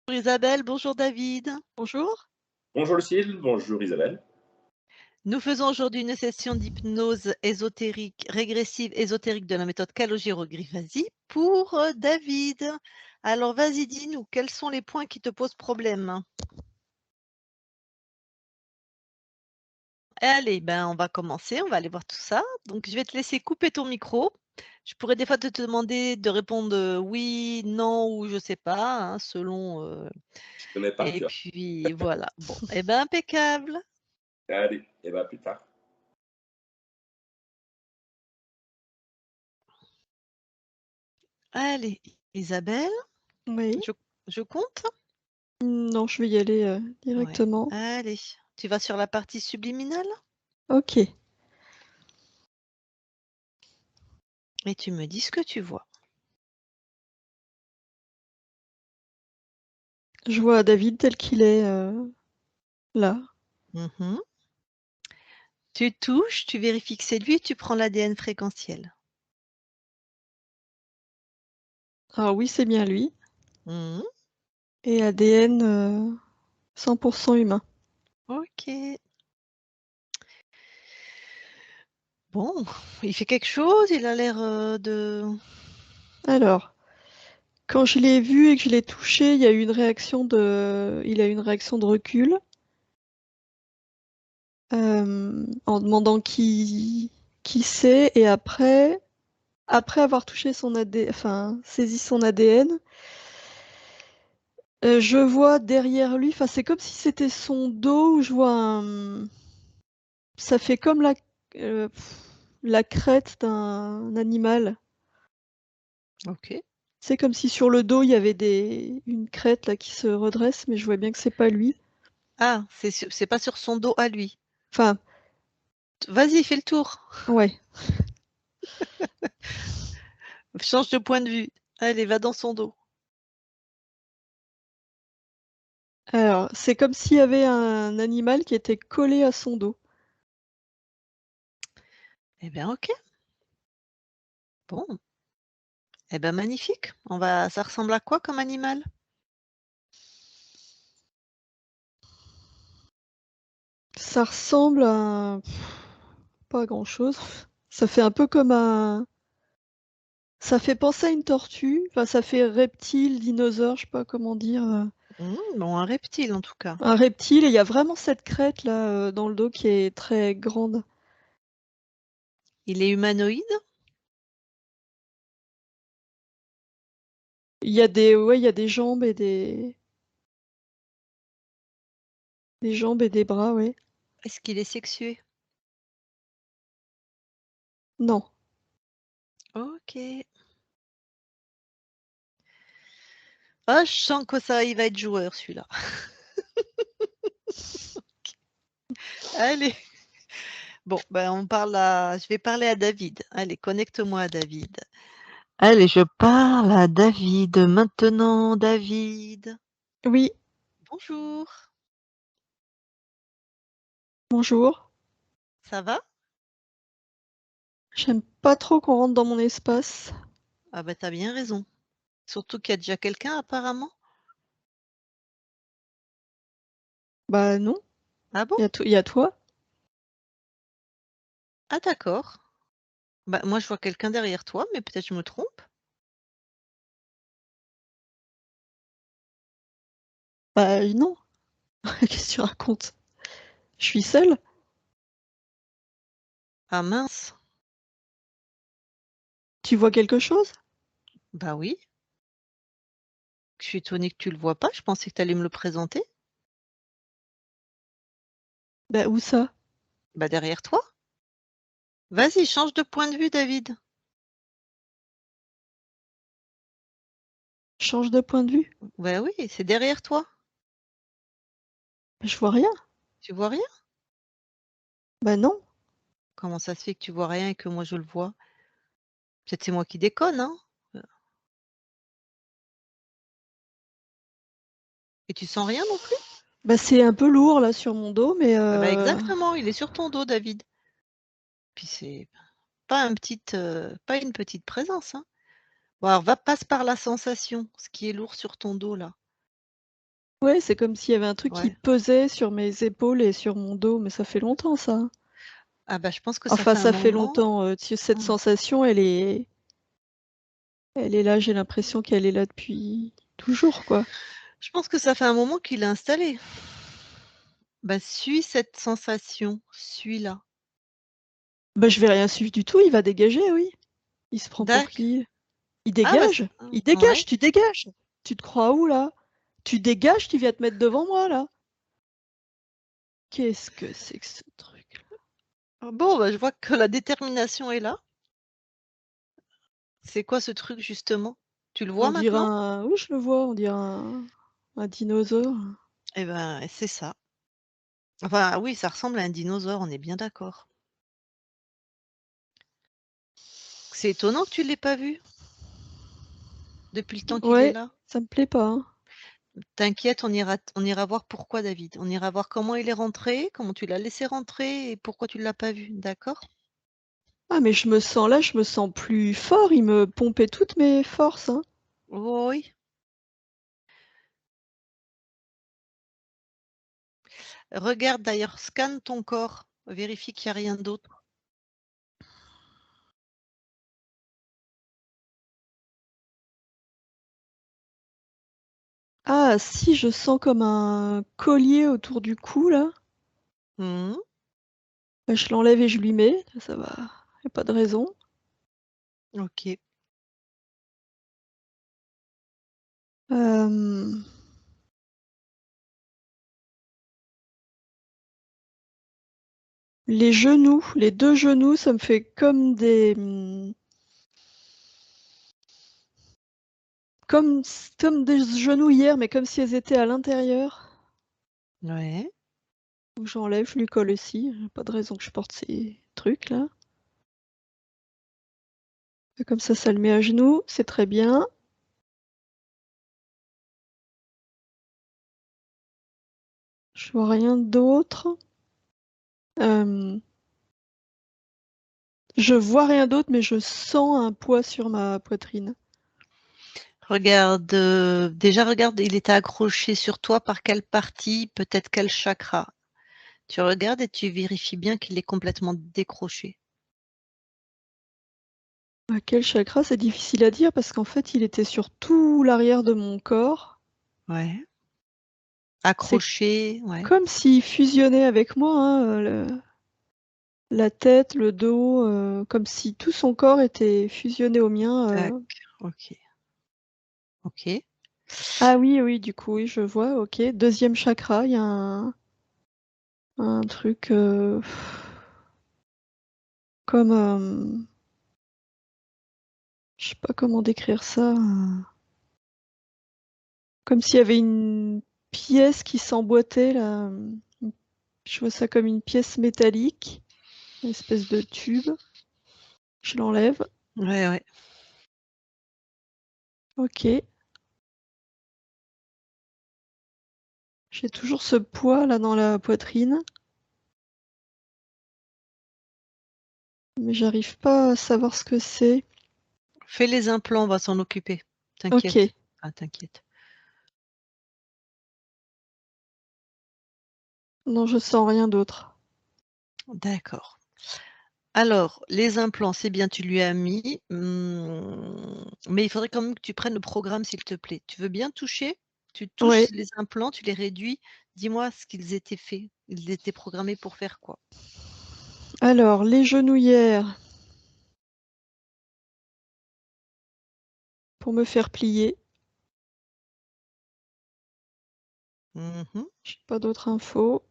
Bonjour Isabelle, bonjour David. Bonjour. Bonjour Lucille, bonjour Isabelle. Nous faisons aujourd'hui une session d'hypnose ésotérique, régressive ésotérique de la méthode Calogero-Griff. Vas-y, pour David. Alors vas-y, dis-nous, quels sont les points qui te posent problème? Allez, ben on va commencer, on va aller voir tout ça. Donc je vais te laisser couper ton micro. Je pourrais des fois te demander de répondre oui, non ou je sais pas, hein, selon. Je connais par Et cœur. puis voilà. Bon, eh ben impeccable. Allez, et bah à plus tard. Allez, Isabelle, Oui. je, je compte? Non, je vais y aller, Ouais. directement. Allez, tu vas sur la partie subliminale OK. et tu me dis ce que tu vois. Je vois David tel qu'il est, là. Mhm. Tu touches, tu vérifies que c'est lui, tu prends l'ADN fréquentiel. Alors oui, c'est bien lui Mhm. et ADN, 100 humain. Ok. Bon, il fait quelque chose, il a l'air de... Alors, quand je l'ai vu et que je l'ai touché, il y a eu une réaction il a eu une réaction de recul, en demandant qui c'est et après avoir touché son enfin, saisi son ADN, je vois derrière lui, enfin, c'est comme si c'était son dos où je vois ça fait comme heu, la crête d'un animal. Ok. C'est comme si sur le dos, il y avait une crête là qui se redresse, mais je vois bien que c'est pas lui. Ah, c'est pas sur son dos à lui. Enfin, Vas-y, fais le tour. ouais. Change de point de vue. Allez, va dans son dos. Alors, c'est comme s'il y avait un animal qui était collé à son dos. Eh bien, ok. Bon. Eh bien, magnifique. Ça ressemble à quoi comme animal? Ça ressemble à pas grand-chose. Ça fait un peu comme un ça fait penser à une tortue, enfin ça fait reptile, dinosaure, je sais pas comment dire, Bon, un reptile en tout cas. un reptile et il y a vraiment cette crête là, dans le dos qui est très grande. Il est humanoïde? Il y a des jambes et des jambes et des bras, ouais. Est-ce qu'il est sexué? Non. OK. Ah, je sens que ça, il va être joueur celui-là. Allez. Bon, ben je vais parler à David. Allez, connecte-moi à David. Allez, je parle à David maintenant, David. Oui, Bonjour, bonjour. ça va? J'aime pas trop qu'on rentre dans mon espace. Ah ben, t'as bien raison. Surtout qu'il y a déjà quelqu'un apparemment. Bah non, Ah bon? il y a toi. Ah d'accord. Bah moi je vois quelqu'un derrière toi, mais peut-être je me trompe. Bah non. Qu'est-ce que tu racontes? Je suis seule? Ah mince. Tu vois quelque chose? Bah oui. Je suis étonnée que tu le vois pas. Je pensais que tu allais me le présenter. Bah où ça? Bah derrière toi. Vas-y, change de point de vue, David. Change de point de vue? Bah oui, c'est derrière toi. Bah, je vois rien. Tu vois rien? Bah non. Comment ça se fait que tu vois rien et que moi je le vois? Peut-être c'est moi qui déconne, hein? Et tu sens rien non plus? Bah c'est un peu lourd là sur mon dos, mais Ah bah exactement, il est sur ton dos, David. Puis c'est pas une petite présence, hein. Bon alors passe par la sensation, ce qui est lourd sur ton dos là. Ouais, c'est comme s'il y avait un truc qui Ouais. pesait sur mes épaules et sur mon dos, mais ça fait longtemps ça. Ah bah, je pense que ça Enfin, fait un ça fait moment. longtemps, cette Mmh. sensation, elle est là, j'ai l'impression qu'elle est là depuis toujours, quoi. Je pense que ça fait un moment qu'il est installé. Bah, suis cette sensation, suis-la. Bah, je vais rien suivre du tout, il va dégager, oui. Il se prend pour Dac qui? Il ah bah, c'est dégage? Il ouais. dégage, tu dégages! Tu te crois où, là? Tu dégages, tu viens te mettre devant moi, là? Qu'est-ce que c'est que ce truc-là? Bon, bah, je vois que la détermination est là. C'est quoi ce truc justement? Tu le vois On dirait maintenant? un oui, je le vois, on dirait un dinosaure. Eh ben, c'est ça. Enfin, oui, ça ressemble à un dinosaure, on est bien d'accord. C'est étonnant que tu l'aies pas vu, depuis le temps qu'il est Ouais, là. ça me plaît pas, hein. T'inquiète, on ira voir pourquoi David. On ira voir comment il est rentré, comment tu l'as laissé rentrer et pourquoi tu l'as pas vu, d'accord? Ah, mais je me sens là, je me sens plus fort, il me pompait toutes mes forces, hein. Oui. Regarde d'ailleurs, scanne ton corps, vérifie qu'il y a rien d'autre. Ah si, je sens comme un collier autour du cou, là. Mmh. Bah, je l'enlève et je lui mets, ça va, y a pas de raison. OK. Hem, les genoux, les 2 genoux, ça me fait comme des, comme des genouillères, mais comme si elles étaient à l'intérieur. Ouais. Donc j'enlève, je lui colle aussi, y a pas de raison que je porte ces trucs-là. Et comme ça le met à genoux, c'est très bien. Je vois rien d'autre. Hem, je vois rien d'autre, mais je sens un poids sur ma poitrine. Regarde, déjà regarde, il était accroché sur toi par quelle partie, peut-être quel chakra? Tu regardes et tu vérifies bien qu'il est complètement décroché. Quel chakra? C'est difficile à dire parce qu'en fait, il était sur tout l'arrière de mon corps. Ouais. C'est Accroché, ouais. comme s'il fusionnait avec moi, hein, la tête, le dos, comme si tout son corps était fusionné au mien, Tac, OK. OK. Ah oui, oui, du coup, oui, je vois, OK. 2e chakra, il y a un truc, comme, je sais pas comment décrire ça, comme s'il y avait une pièce qui s'emboîtait là, je vois ça comme une pièce métallique, une espèce de tube. Je l'enlève. Ouais, ouais. OK. J'ai toujours ce poids là dans la poitrine, mais j'arrive pas à savoir ce que c'est. Fais les implants, on va s'en occuper. T'inquiète. OK. Ah, t'inquiète. Non, je sens rien d'autre. D'accord. Alors, les implants, c'est bien, tu lui as mis, mais il faudrait quand même que tu prennes le programme, s'il te plaît. Tu veux bien toucher? Tu touches Ouais. les implants, tu les réduis. Dis-moi ce qu'ils étaient faits. Ils étaient programmés pour faire quoi? Alors, les genouillères pour me faire plier. Mmh. J'ai pas d'autres infos.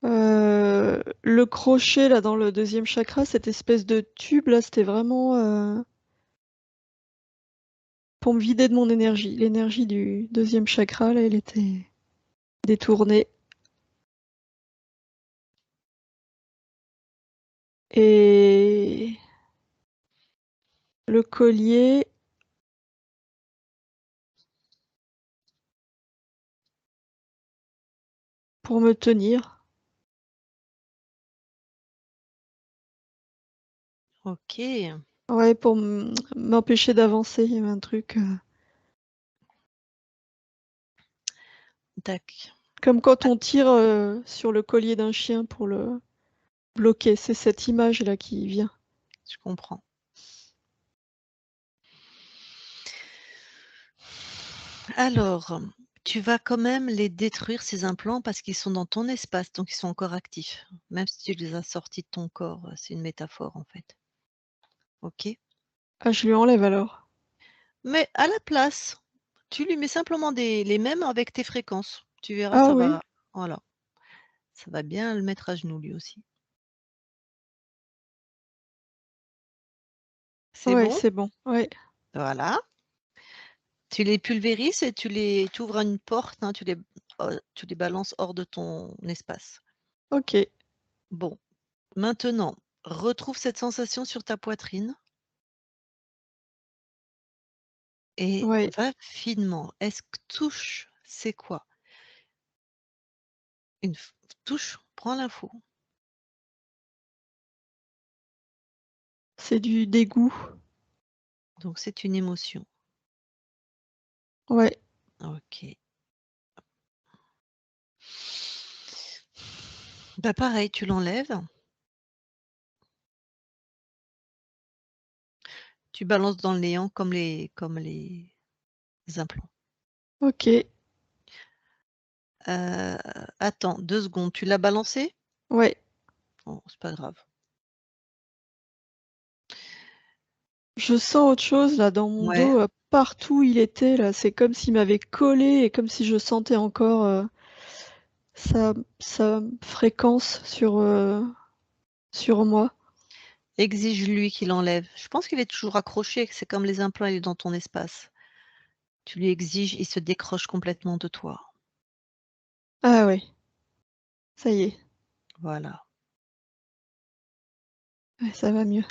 Le crochet là dans le 2e chakra, cette espèce de tube là, c'était vraiment, pour me vider de mon énergie. L'énergie du 2e chakra là, elle était détournée. Et le collier pour me tenir. OK. Ouais, pour m'empêcher d'avancer, il y avait un truc, Tac. Comme quand on tire sur le collier d'un chien pour le bloquer. C'est cette image-là qui vient. Je comprends. Alors, tu vas quand même les détruire, ces implants, parce qu'ils sont dans ton espace, donc ils sont encore actifs. Même si tu les as sortis de ton corps, c'est une métaphore en fait. OK? Ah, je lui enlève alors. Mais à la place, tu lui mets simplement les mêmes avec tes fréquences. Tu verras, Ah ça oui? va voilà, ça va bien le mettre à genoux lui aussi. C'est Ouais, bon? c'est bon. Ouais. Voilà. Tu les pulvérises et tu ouvres une porte, hein, tu les balances hors de ton espace. OK. Bon, maintenant, retrouve cette sensation sur ta poitrine et Ouais. va finement. Est-ce que touche, c'est quoi? Une f touche, prends l'info. C'est du dégoût. Donc c'est une émotion. Ouais. OK. Bah, pareil, tu l'enlèves, tu balances dans le néant comme les implants. OK. Attends 2 secondes, tu l'as balancé? Ouais. Bon, c'est pas grave. Je sens autre chose là dans mon Ouais, dos, partout où il était là. C'est comme s'il m'avait collé et comme si je sentais encore, sa fréquence sur moi. exige-lui qu'il enlève. Je pense qu'il est toujours accroché, que c'est comme les implants, il est dans ton espace. Tu lui exiges, il se décroche complètement de toi. Ah ouais, ça y est. Voilà. Ouais, ça va mieux.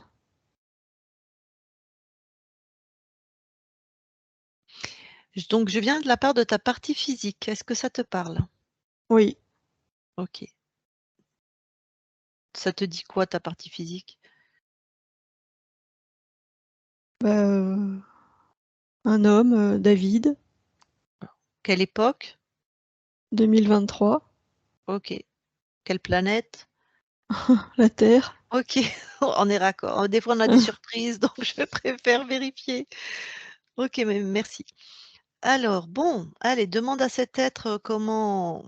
Donc je viens de la part de ta partie physique. Est-ce que ça te parle? Oui. OK. Ça te dit quoi ta partie physique? Bah, un homme, David, Quelle époque? 2023, OK. Quelle planète? la Terre. OK, on est raccord. Des fois on a des surprises, donc je préfère vérifier. OK, mais merci. Alors bon, allez, demande à cet être, comment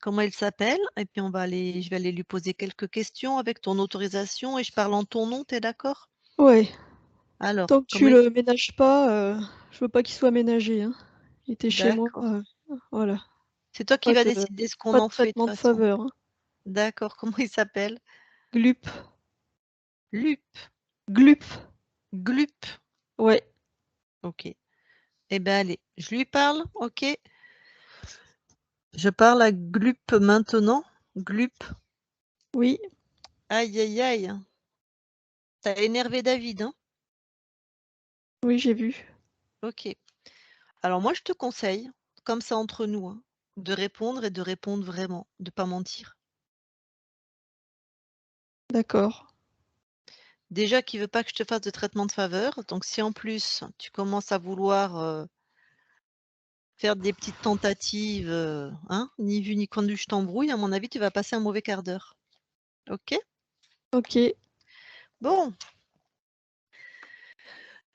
il s'appelle et puis je vais aller lui poser quelques questions avec ton autorisation et je parle en ton nom, tu es d'accord? Ouais, Alors, tant que tu comment il le ménages pas, je veux pas qu'il soit ménagé, hein. Il était chez moi, d'accord. voilà. C'est toi qui Pas vas de décider ce qu'on pas de en fait de toute traitement de façon. faveur, hein. D'accord, comment il s'appelle? Glup, Lup, Glup, Glup, ouais, OK. Eh ben allez, je lui parle, OK? Je parle à Glup maintenant. Glup. oui, Aïe, aïe, aïe. Tu énervé David, hein? oui, j'ai vu. OK. Alors moi je te conseille, comme ça entre nous, hein, de répondre et de répondre vraiment, de pas mentir. D'accord. Déjà qu'il veut pas que je te fasse de traitement de faveur, donc si en plus tu commences à vouloir, faire des petites tentatives, hein, ni vu ni connu je t'embrouille, à mon avis tu vas passer un mauvais quart d'heure. OK? OK, Bon,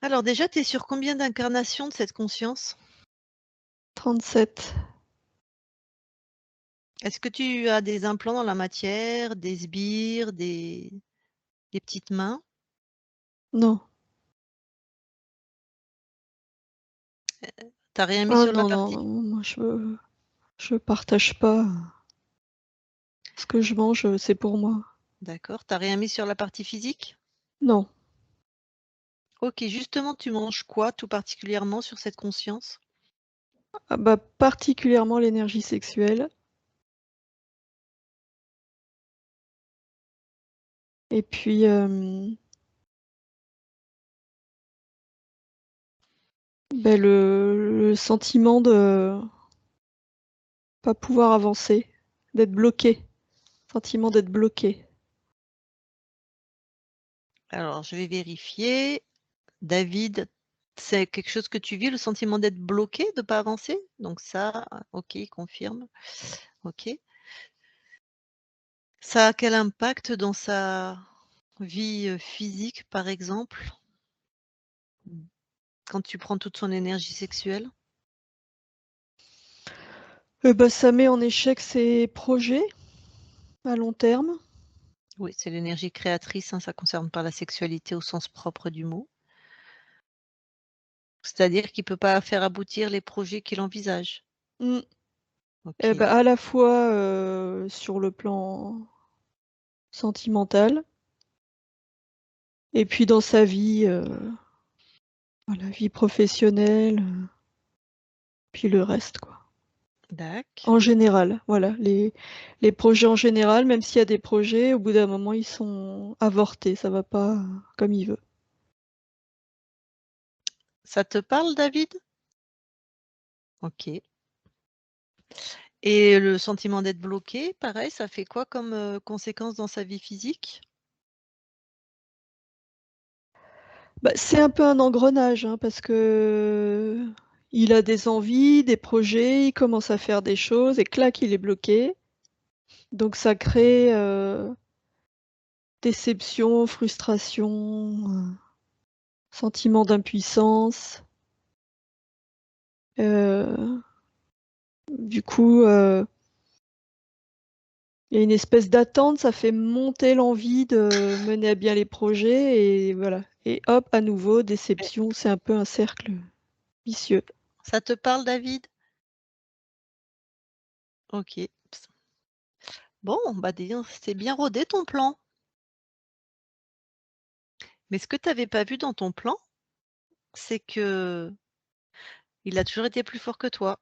alors déjà tu es sur combien d'incarnations de cette conscience? 37. Est-ce que tu as des implants dans la matière, des sbires, des petites mains? Non. Tu as rien mis Ah sur la non, non, partie non, moi je partage pas, ce que je mange, c'est pour moi. d'accord, tu as rien mis sur la partie physique? Non. OK, justement tu manges quoi tout particulièrement sur cette conscience? Ah bah, particulièrement l'énergie sexuelle et puis, beh, le sentiment de pas pouvoir avancer, d'être bloqué, sentiment d'être bloqué. Alors je vais vérifier. David C'est quelque chose que tu vis, le sentiment d'être bloqué, de ne pas avancer? Donc ça, OK, il confirme. OK. Ça a quel impact dans sa vie, physique, par exemple? Quand tu prends toute son énergie sexuelle? Bah, ça met en échec ses projets à long terme. Oui, c'est l'énergie créatrice, hein, ça concerne pas la sexualité au sens propre du mot. C'est-à-dire qu'il peut pas faire aboutir les projets qu'il envisage? Mmh. OK, Bah, à la fois, sur le plan sentimental et puis dans sa vie, voilà, vie professionnelle, puis le reste, quoi. dac. En général, voilà, les projets en général, même s'il y a des projets, au bout d'un moment, ils sont avortés, ça va pas comme il veut. Ça te parle, David? OK. Et le sentiment d'être bloqué, pareil, ça fait quoi comme, conséquence dans sa vie physique? Bah, c'est un peu un engrenage, hein, parce que il a des envies, des projets, il commence à faire des choses et clac, il est bloqué. Donc ça crée, déception, frustration, sentiment d'impuissance. Heu, du coup, il y a une espèce d'attente, ça fait monter l'envie de mener à bien les projets et voilà et hop, à nouveau Et déception, c'est un peu un cercle vicieux. ça te parle, David? OK. Bon, bah, dis donc, c'est bien rodé ton plan. Mais ce que tu avais pas vu dans ton plan, c'est que il a toujours été plus fort que toi.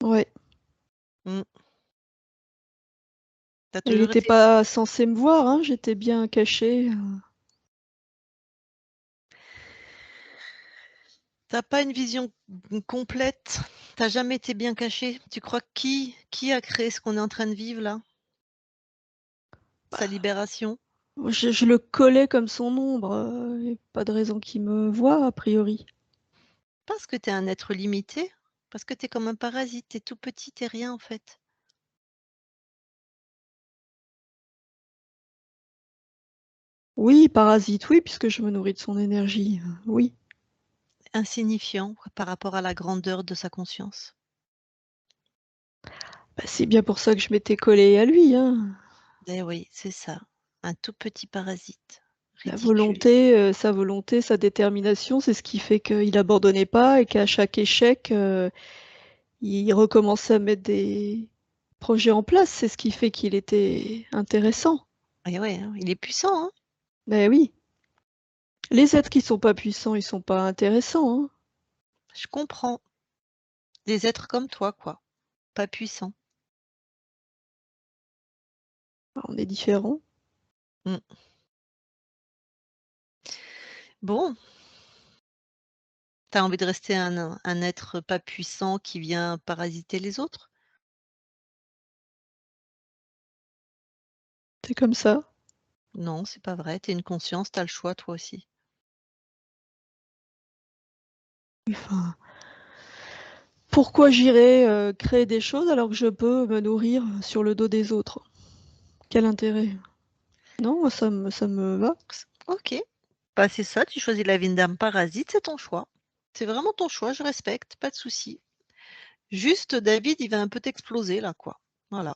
Ouais, Mmh. Tu as il toujours était été pas censé me voir, hein, j'étais bien cachée, tu as pas une vision complète. Tu as jamais été bien caché. Tu crois que qui a créé ce qu'on est en train de vivre là? Sa libération? je le collais comme son ombre, y a pas de raison qu'il me voie a priori. Parce que tu es un être limité, parce que tu es comme un parasite, tu es tout petit, tu es rien en fait. Oui, parasite, oui, puisque je me nourris de son énergie, oui. Insignifiant par rapport à la grandeur de sa conscience. Bah, c'est bien pour ça que je m'étais collée à lui, hein. Eh oui, c'est ça, un tout petit parasite, La ridicule. volonté, sa volonté, sa détermination, c'est ce qui fait qu'il abandonnait pas et qu'à chaque échec, il recommençait à mettre des projets en place. C'est ce qui fait qu'il était intéressant. Et ouais, hein, il est puissant, hein. Beh, oui. Les êtres qui sont pas puissants, ils sont pas intéressants, hein. Je comprends. Des êtres comme toi, quoi, pas puissants. On est différents. Mmh. Bon, tu as envie de rester un être pas puissant qui vient parasiter les autres? C'est comme ça. Non, c'est pas vrai, tu es une conscience, tu as le choix toi aussi. Enfin, pourquoi j'irais, créer des choses alors que je peux me nourrir sur le dos des autres? Quel intérêt? Non, moi ça me va. OK. Bah, c'est ça, tu choisis la vie d'un parasite, c'est ton choix. C'est vraiment ton choix, je respecte, pas de souci. Juste David, il va un peu t'exploser là, quoi. Voilà.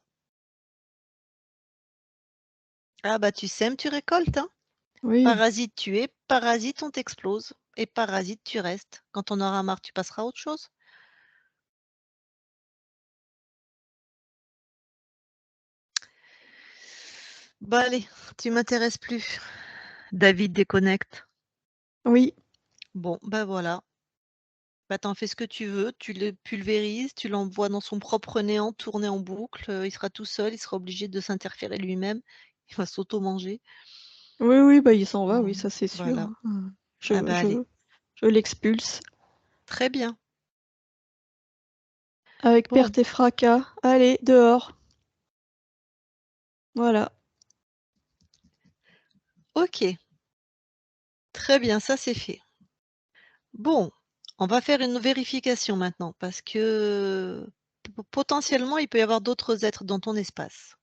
Ah bah, tu sèmes, tu récoltes, hein. Oui. Parasite tu es, parasite on t'explose et parasite tu restes. Quand on aura marre, tu passeras à autre chose. Bah, allez, tu m'intéresses plus. David déconnecte. Oui. Bon, bah, voilà. Bah, tu fais ce que tu veux, tu le pulvérises, tu l'envoies dans son propre néant, tourner en boucle, il sera tout seul, il sera obligé de s'interférer lui-même, il va s'auto-manger. Oui, oui, bah, il s'en va, oui, Mmh, ça c'est sûr, voilà. hein. Ah Je bah, allez, je je l'expulse très bien. avec Bon, perte et fracas. Allez, dehors. Voilà. OK. Très bien, ça c'est fait. Bon, on va faire une vérification maintenant parce que potentiellement, il peut y avoir d'autres êtres dans ton espace.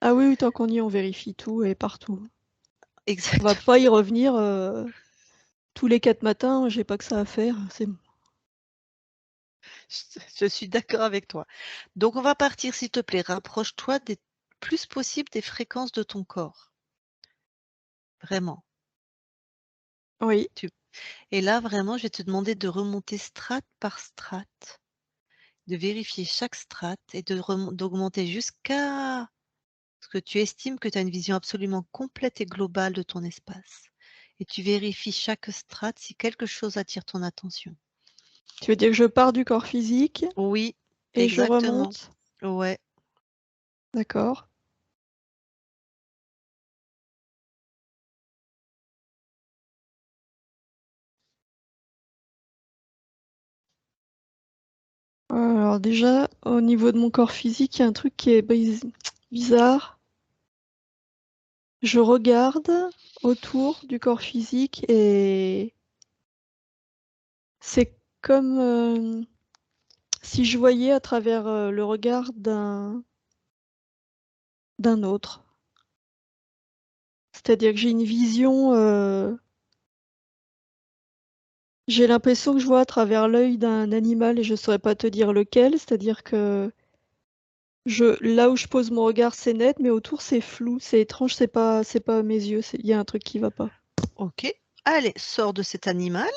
Ah oui, oui, tant qu'on y est, on vérifie tout et partout. On va Exactement. pas y revenir tous les 4 matins, j'ai pas que ça à faire. C'est Je suis d'accord avec toi. Donc on va partir, s'il te plaît, rapproche-toi des plus possible des fréquences de ton corps. Vraiment. oui, Et là, vraiment, je vais te demander de remonter strate par strate, de vérifier chaque strate et d'augmenter jusqu'à ce que tu estimes que tu as une vision absolument complète et globale de ton espace. Et tu vérifies chaque strate si quelque chose attire ton attention. tu veux dire que je pars du corps physique Oui, et je exactement. remonte? Ouais. D'accord. Alors déjà, au niveau de mon corps physique, il y a un truc qui est bizarre. Je regarde autour du corps physique et c'est comme si je voyais à travers le regard d'un autre. C'est-à-dire que j'ai une vision, j'ai l'impression que je vois à travers l'œil d'un animal et je saurais pas te dire lequel. C'est-à-dire que là où je pose mon regard, c'est net, mais autour, c'est flou, c'est étrange, c'est pas mes yeux, il y a un truc qui va pas. Ok. Allez, sors de cet animal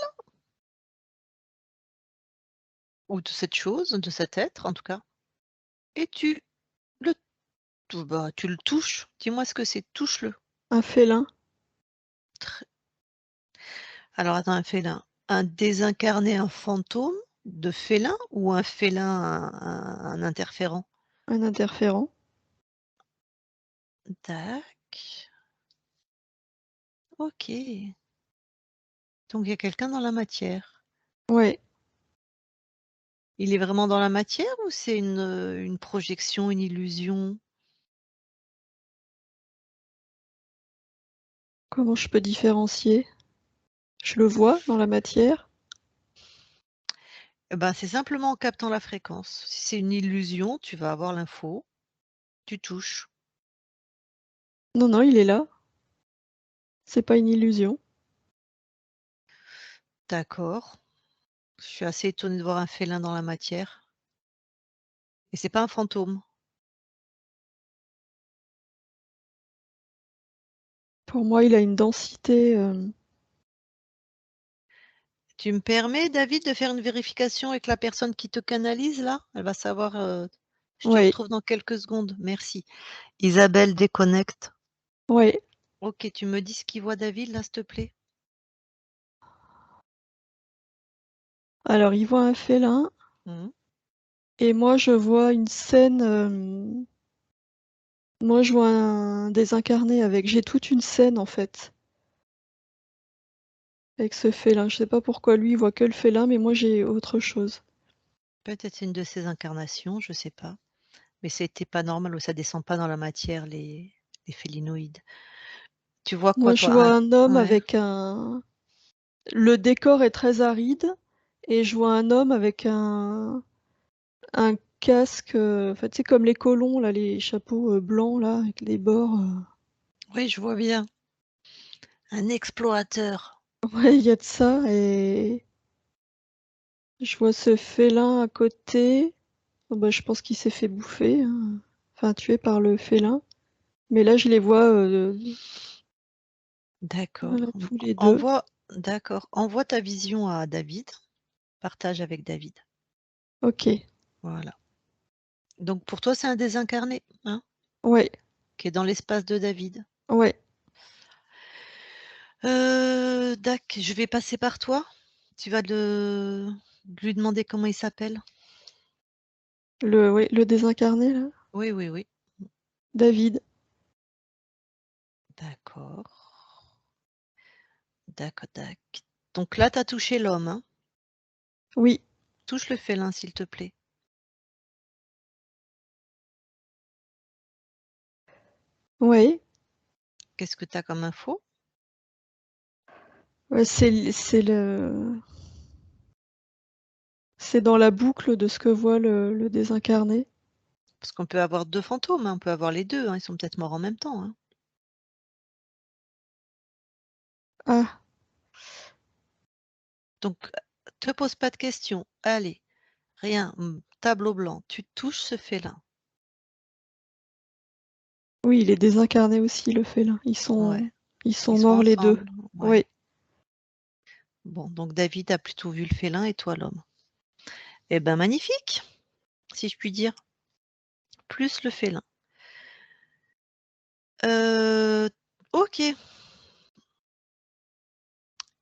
ou de cette chose, de cet être en tout cas, et le, tu le touches. Dis-moi ce que c'est. Touche-le. Un félin, Tr- Alors attends, un félin. Un désincarné, un fantôme de félin ou un félin, un interférent? un interférent. Tac. Ok. Donc il y a quelqu'un dans la matière. Ouais. Il est vraiment dans la matière ou c'est une projection, une illusion? Comment je peux différencier? Je le vois dans la matière? Eh ben, c'est simplement en captant la fréquence. Si c'est une illusion, tu vas avoir l'info, tu touches. Non, non, il est là. C'est pas une illusion. D'accord. Je suis assez étonnée de voir un félin dans la matière. Et c'est pas un fantôme. Pour moi, il a une densité. Tu me permets, David, de faire une vérification avec la personne qui te canalise là? Elle va savoir. Je te Ouais, retrouve dans quelques secondes. Merci. Isabelle déconnecte. ouais. Ok, tu me dis ce qu'il voit David là, s'il te plaît? Alors, il voit un félin Mhm. et moi, je vois une scène. Moi, je vois un désincarné avec. J'ai toute une scène en fait avec ce félin. Je sais pas pourquoi lui, il voit que le félin, mais moi, j'ai autre chose. Peut-être c'est une de ses incarnations, je sais pas. Mais c'était pas normal ou ça descend pas dans la matière, les félinoïdes. Tu vois quoi, Moi, je toi? vois un homme Ouais. avec un. Le décor est très aride et je vois un homme avec un casque, enfin, tu sais, comme les colons, là, les chapeaux blancs, là, avec les bords. Oui, je vois bien. Un explorateur. Ouais, il y a de ça et je vois ce félin à côté. Bon, bah, je pense qu'il s'est fait bouffer, hein. Enfin, tué par le félin. Mais là, je les vois, voilà, D'accord. tous les deux. Envoie, d'accord. Envoie ta vision à David. Partage avec David. Ok. Voilà. Donc pour toi, c'est un désincarné, hein, Ouais, qui est dans l'espace de David. ouais. Dac, je vais passer par toi. Tu vas lui demander comment il s'appelle. Ouais, le désincarné, là. Oui, oui, oui. David. D'accord. D'accord, dac. Donc là, tu as touché l'homme, hein. Oui. Touche le félin, s'il te plaît. Ouais. Qu'est-ce que tu as comme info? Ouais, c'est dans la boucle de ce que voit le désincarné. Parce qu'on peut avoir 2 fantômes, hein, on peut avoir les 2, hein, ils sont peut-être morts en même temps, hein. Ah, Donc, te pose pas de questions. Allez, rien, tableau blanc, tu touches ce félin. oui, il est désincarné aussi, le félin. Ils Ouais, sont ils sont morts les deux. ensemble, ouais. Oui, Bon, donc David a plutôt vu le félin et toi l'homme. Eh ben magnifique, si je puis dire. Plus le félin. OK.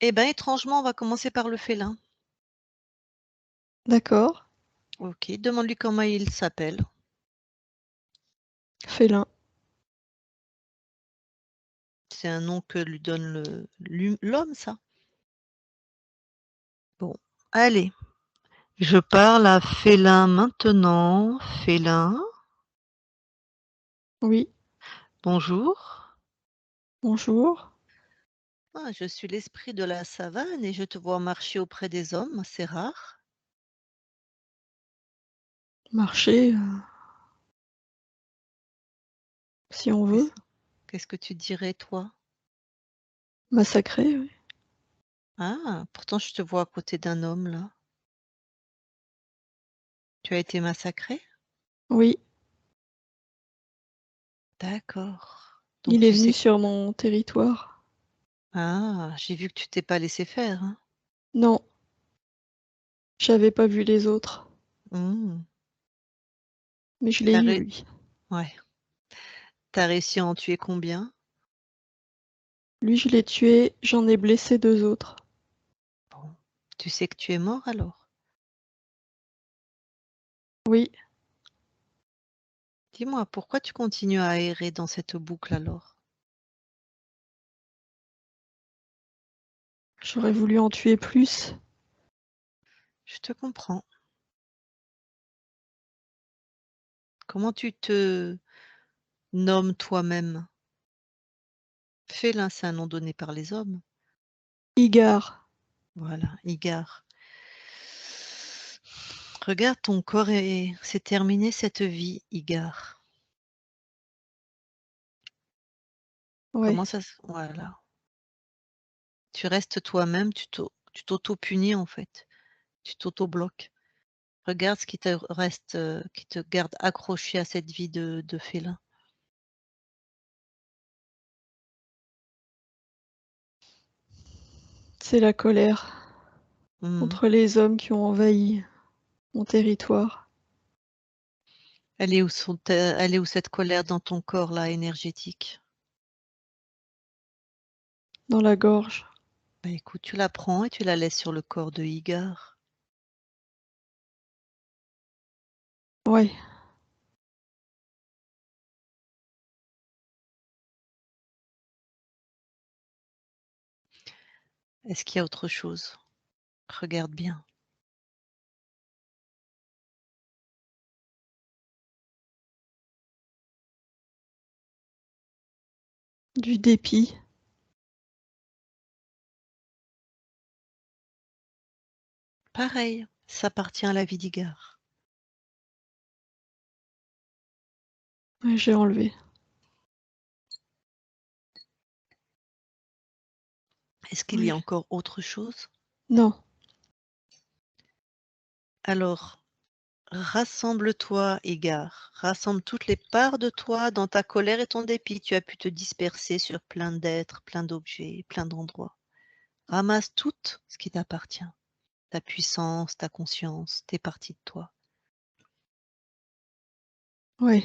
Eh ben étrangement, on va commencer par le félin. d'accord. OK, demande-lui comment il s'appelle. Félin. C'est un nom que lui donne l'homme, ça? Bon, allez, je parle à félin maintenant. Félin, Oui, bonjour. bonjour. Ah, je suis l'esprit de la savane et je te vois marcher auprès des hommes, c'est rare. Marcher, si on veut. Qu'est-ce qu'est-ce que tu dirais, toi? Massacrer, oui. Ah, pourtant je te vois à côté d'un homme, là. Tu as été massacré? Oui, D'accord. Donc il est tu venu sais. sur mon territoire. Ah, j'ai vu que tu t'es pas laissé faire, hein. Non, j'avais pas vu les autres, Mmh. mais je Tu l'ai eu, ré lui. Ouais. Tu réussi à en tuer combien? Lui, je l'ai tué, j'en ai blessé 2 autres. Bon. Tu sais que tu es mort alors? Oui, Dis-moi, pourquoi tu continues à errer dans cette boucle alors? j'aurais voulu en tuer plus. Je te comprends. Comment tu te nommes toi-même? Félin, c'est un nom donné par les hommes. Igare. Voilà, Igare. Regarde, ton corps c'est terminé cette vie, Igare. Ouais, Comment ça se Voilà. Tu restes toi-même, tu t'auto-punis en fait. Tu t'auto-bloques. Regarde ce qui te reste, qui te garde accroché à cette vie de félin. c'est la colère Mmh. contre les hommes qui ont envahi mon territoire, Elle est où cette colère dans ton corps là, énergétique? dans la gorge. Bah, écoute, tu la prends et tu la laisses sur le corps de Igare. Ouais, Est-ce qu'il y a autre chose? Regarde bien. du dépit. Pareil, ça appartient à la vie d'Igare. Ouais, j'ai enlevé. Est-ce qu'il y Ouais. a encore autre chose? Non, Alors, rassemble-toi, Igare. Rassemble toutes les parts de toi dans ta colère et ton dépit. Tu as pu te disperser sur plein d'êtres, plein d'objets, plein d'endroits. Ramasse tout ce qui t'appartient. Ta puissance, ta conscience, tes parties de toi. ouais,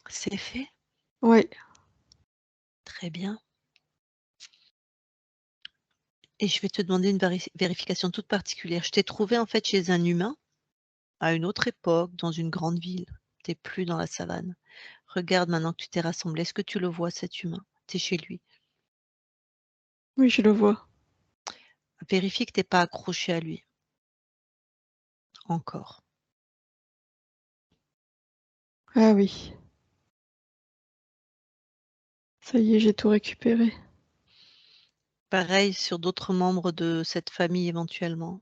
C'est fait? ouais. Très bien. Et je vais te demander une vérification toute particulière. Je t'ai trouvé en fait chez un humain, à une autre époque, dans une grande ville. Tu es plus dans la savane. Regarde maintenant que tu t'es rassemblé. Est-ce que tu le vois cet humain? Tu es chez lui. Oui, je le vois. Vérifie que tu es pas accroché à lui. Encore. Ah oui, ça y est, j'ai tout récupéré. Pareil sur d'autres membres de cette famille éventuellement.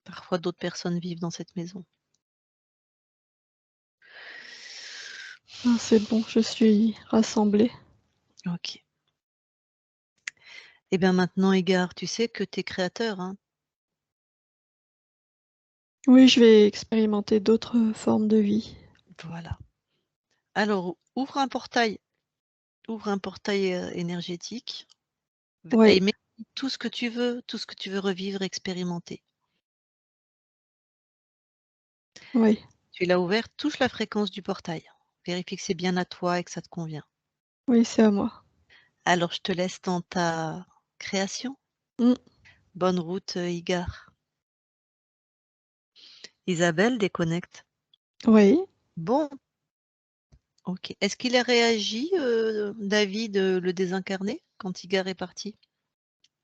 Parfois d'autres personnes vivent dans cette maison. Ah, c'est bon, je suis rassemblée. OK. Et bien maintenant, Égard, tu sais que tu es créateur, hein? Oui, je vais expérimenter d'autres formes de vie. Voilà. Alors, ouvre un portail énergétique Ouais, et mets tout ce que tu veux revivre, expérimenter. ouais, Tu l'as ouvert, touche la fréquence du portail. Vérifie que c'est bien à toi et que ça te convient. oui, c'est à moi. Alors, je te laisse dans ta création. Mmh. Bonne route, Égard. Isabelle déconnecte. Oui. Bon, OK. Est-ce qu'il a réagi, David, le désincarné, quand Égard est parti?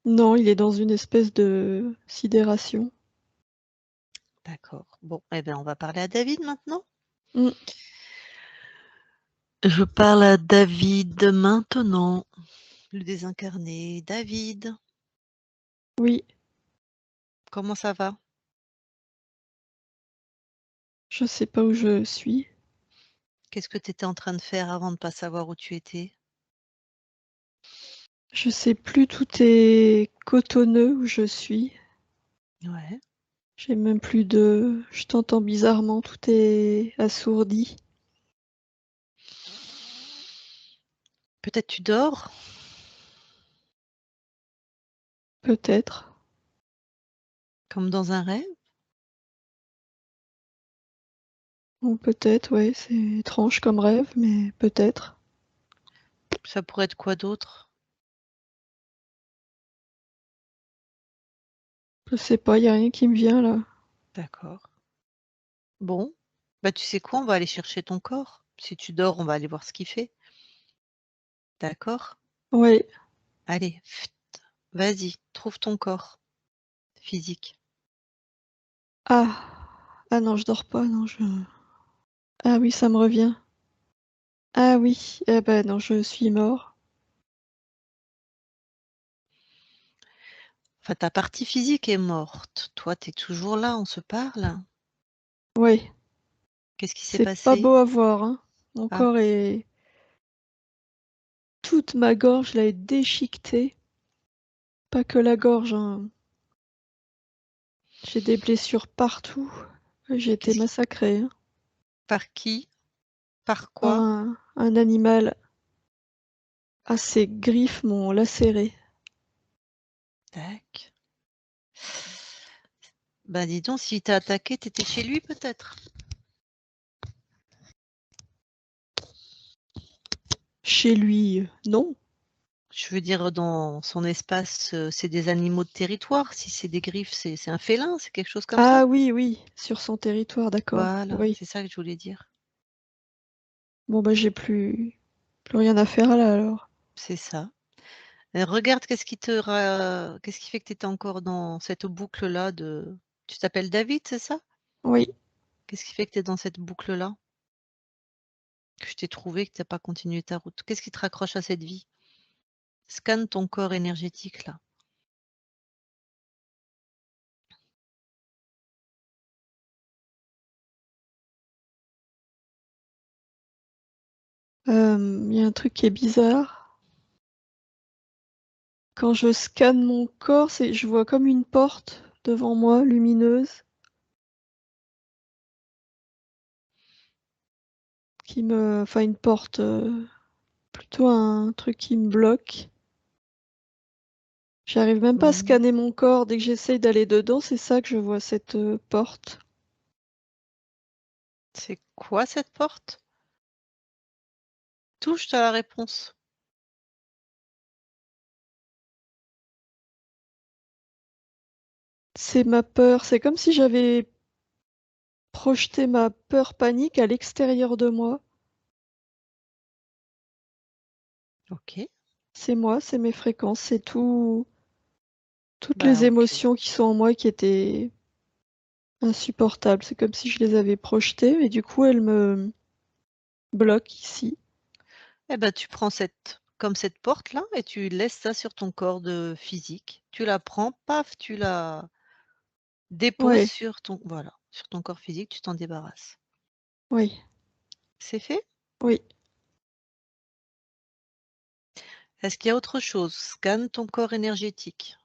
Non, il est dans une espèce de sidération. D'accord. Bon, eh bien, on va parler à David maintenant. Mmh. Je parle à David maintenant, le désincarné. David, Oui, comment ça va? je sais pas où je suis. Qu'est-ce que tu étais en train de faire avant de pas savoir où tu étais? Je sais plus, tout est cotonneux où je suis. Ouais. J'ai même plus de je t'entends bizarrement, tout est assourdi. Peut-être tu dors? Peut-être. Comme dans un rêve? Ou peut-être, ouais, c'est étrange comme rêve, mais peut-être. Ça pourrait être quoi d'autre? Je sais pas, y a rien qui me vient là. D'accord. Bon, bah, tu sais quoi? On va aller chercher ton corps. Si tu dors, on va aller voir ce qu'il fait. D'accord? Ouais. Allez, vas-y, trouve ton corps physique. Ah! Ah non, je dors pas, non, je ah oui, ça me revient. Ah oui, eh ben non, je suis mort. Enfin, ta partie physique est morte. Toi, tu es toujours là, on se parle. Ouais, Qu'est-ce qui s'est c'est pas passé? beau à voir, hein. Mon Ah, corps est toute ma gorge là est déchiquetée. Pas que la gorge, hein. J'ai des blessures partout. J'ai été qu'est-ce qui massacrée, hein, par qui? Par par quoi? un animal. Ah, ses griffes m'ont lacérée. Tac. Bah, dis donc, s'il t'a attaqué, tu étais chez lui peut-être? Chez lui, non. Je veux dire dans son espace, c'est des animaux de territoire. Si c'est des griffes, c'est un félin, c'est quelque chose comme ça? Ah oui, oui, sur son territoire, d'accord. Voilà, Oui. c'est ça que je voulais dire. Bon, bah, j'ai plus rien à faire là alors. C'est ça. Regarde qu'est-ce qui fait que tu étais encore dans cette boucle-là de tu t'appelles David, c'est ça? Oui. Qu'est-ce qui fait que tu es dans cette boucle-là? Que je t'ai trouvé, que tu as pas continué ta route? Qu'est-ce qui te raccroche à cette vie? Scanne ton corps énergétique là. Il y a un truc qui est bizarre. Quand je scanne mon corps, je vois comme une porte devant moi, lumineuse, enfin une porte, plutôt un truc qui me bloque. J'arrive même pas à Mmh. scanner mon corps. Dès que j'essaye d'aller dedans, c'est ça que je vois, cette porte. C'est quoi cette porte? Touche, tu as la réponse. C'est ma peur. C'est comme si j'avais projeté ma peur panique à l'extérieur de moi. OK. C'est moi, c'est mes fréquences, c'est toutes Bah, les OK. émotions qui sont en moi qui étaient insupportables. C'est comme si je les avais projetées, mais du coup, elles me bloquent ici. Eh ben, tu prends cette comme cette porte-là et tu laisses ça sur ton corps de physique. Tu la prends, paf, tu la déposes Ouais, sur ton voilà, sur ton corps physique, tu t'en débarrasses. oui, C'est fait? oui. Est-ce qu'il y a autre chose? Scanne ton corps énergétique.